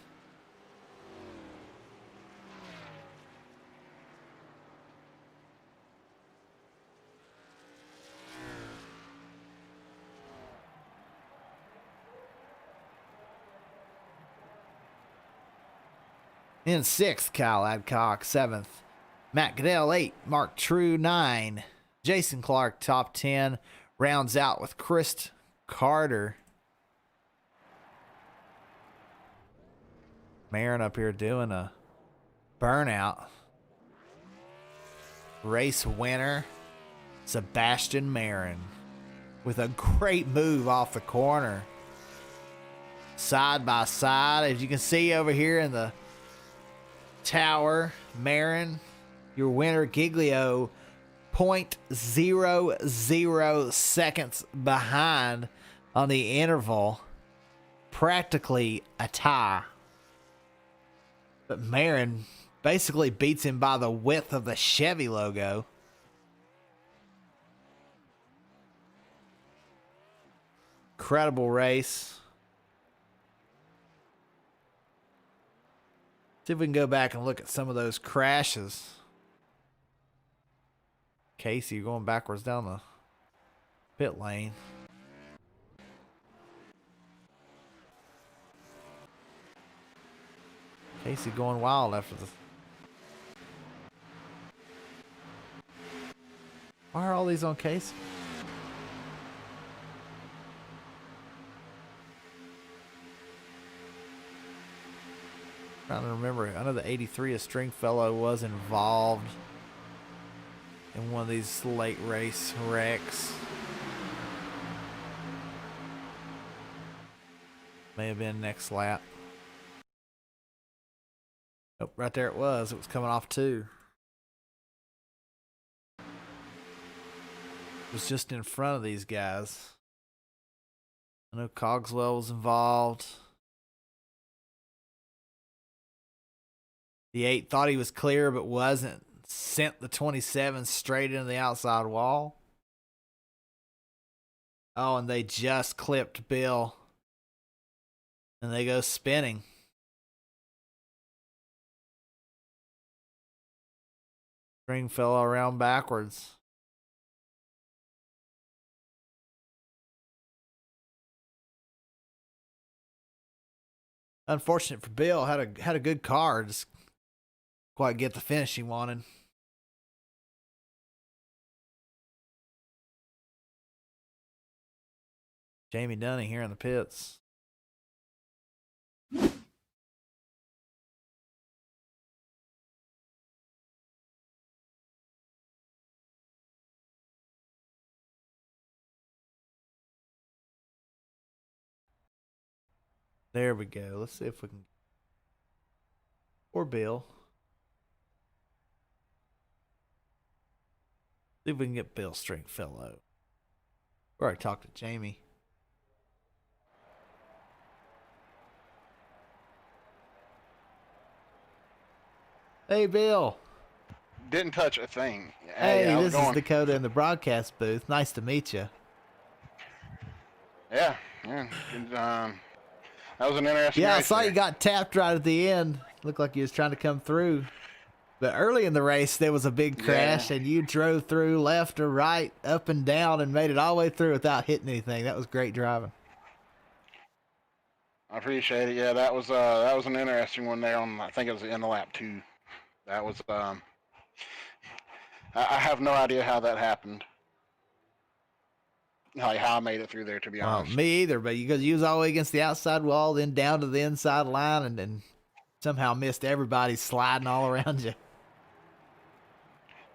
In 6th, Kyle Adcock. 7th, Matt Goodell. 8, Mark True. 9, Jason Clark. Top 10 rounds out with Chris Carter. Marin up here doing a burnout. Race winner, Sebastian Marin, with a great move off the corner. Side by side, as you can see over here in the tower, Marin, your winner. Giglio 0.00 seconds behind on the interval. Practically a tie. But Marin basically beats him by the width of the Chevy logo. Incredible race. See if we can go back and look at some of those crashes. Casey, you're going backwards down the pit lane. Casey going wild after the... Why are all these on Casey? Trying to remember. I know the 83 of Stringfellow was involved in one of these late race wrecks. May have been next lap. Oh, right there it was. It was coming off 2. It was just in front of these guys. I know Cogswell was involved. The 8 thought he was clear but wasn't. Sent the 27 straight into the outside wall. Oh, and they just clipped Bill. And they go spinning. Stringfellow around backwards. Unfortunate for Bill. Had a good car. Just quite get the finish he wanted. Jamie Dunning here in the pits. There we go. Let's see if we can. Or Bill. See if we can get Bill Stringfellow. Or I talked to Jamie. Hey, Bill. Didn't touch a thing. Hey, how's this it going? is Dakota in the broadcast booth. Nice to meet you. Yeah. That was an interesting Yeah, I race saw there. you got tapped right at the end. Looked like you was trying to come through. But early in the race, there was a big crash, and you drove through left or right, up and down, and made it all the way through without hitting anything. That was great driving. I appreciate it. Yeah, that was an interesting one there on, I think it was in the lap 2. That was I have no idea how that happened. Like how I made it through there, to be honest. Me either, but because you was all the way against the outside wall, then down to the inside line, and then somehow missed everybody sliding all around you.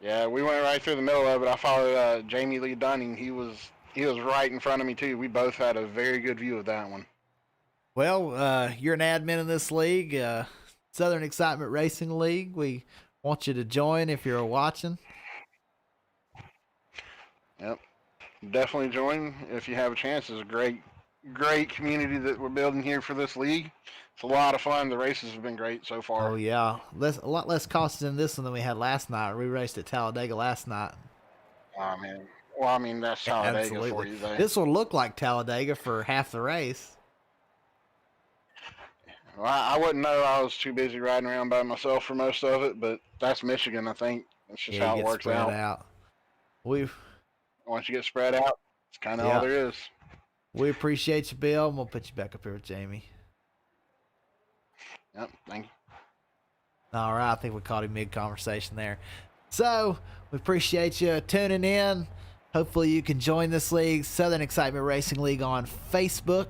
Yeah, we went right through the middle of it. I followed Jamie Lee Dunning. He was right in front of me too. We both had a very good view of that one. Well, you're an admin in this league, Southern Excitement Racing League. We want you to join if you're watching. Yep, definitely join if you have a chance. It's a great community that we're building here for this league. It's a lot of fun. The races have been great so far. Oh yeah, a lot less cost in this one than we had last night. We raced at Talladega last night. Oh man, well I mean that's Talladega Absolutely. for you there. This will look like Talladega for half the race. Well, I wouldn't know. I was too busy riding around by myself for most of it, but that's Michigan, I think. That's just how you it get works spread out. We've Once you get spread out, it's kind of all there is. We appreciate you, Bill, and we'll put you back up here with Jamie. Yep, thank you. All right, I think we caught him mid-conversation there. So, we appreciate you tuning in. Hopefully you can join this league, Southern Excitement Racing League, on Facebook.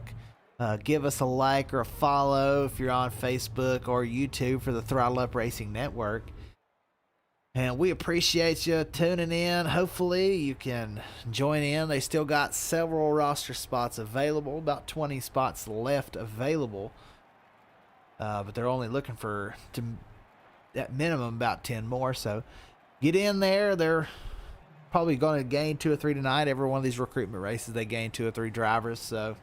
Give us a like or a follow if you're on Facebook or YouTube for the Throttle Up Racing Network. And we appreciate you tuning in. Hopefully you can join in. They still got several roster spots available, about 20 spots left available. But they're only looking for, at minimum, about 10 more. So get in there. They're probably going to gain 2 or 3 tonight. Every one of these recruitment races, they gain 2 or 3 drivers. So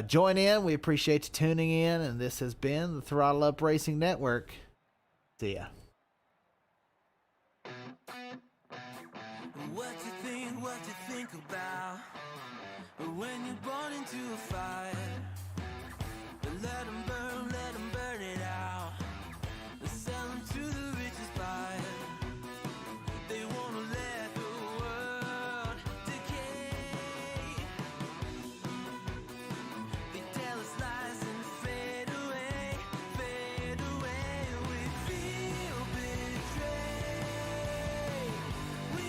join in. We appreciate you tuning in. And this has been the Throttle Up Racing Network. See ya. What you think about when you're born into a fire? Let 'em burn it out. Sell 'em to the richest buyer. They wanna let the world decay. They tell us lies and fade away. We feel betrayed. We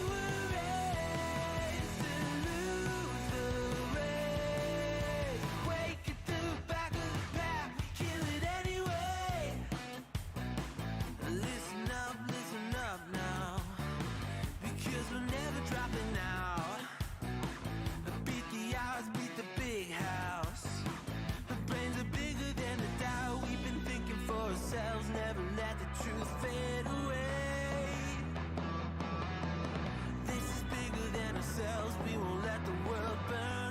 were raised to lose the race. Wake at the back of the pack, kill it anyway. Listen up now, because we're never dropping out. Beat the odds, beat the big house. The brains are bigger than the doubt. We've been thinking for ourselves, never let the truth fade away. This is bigger than ourselves, we won't let the world burn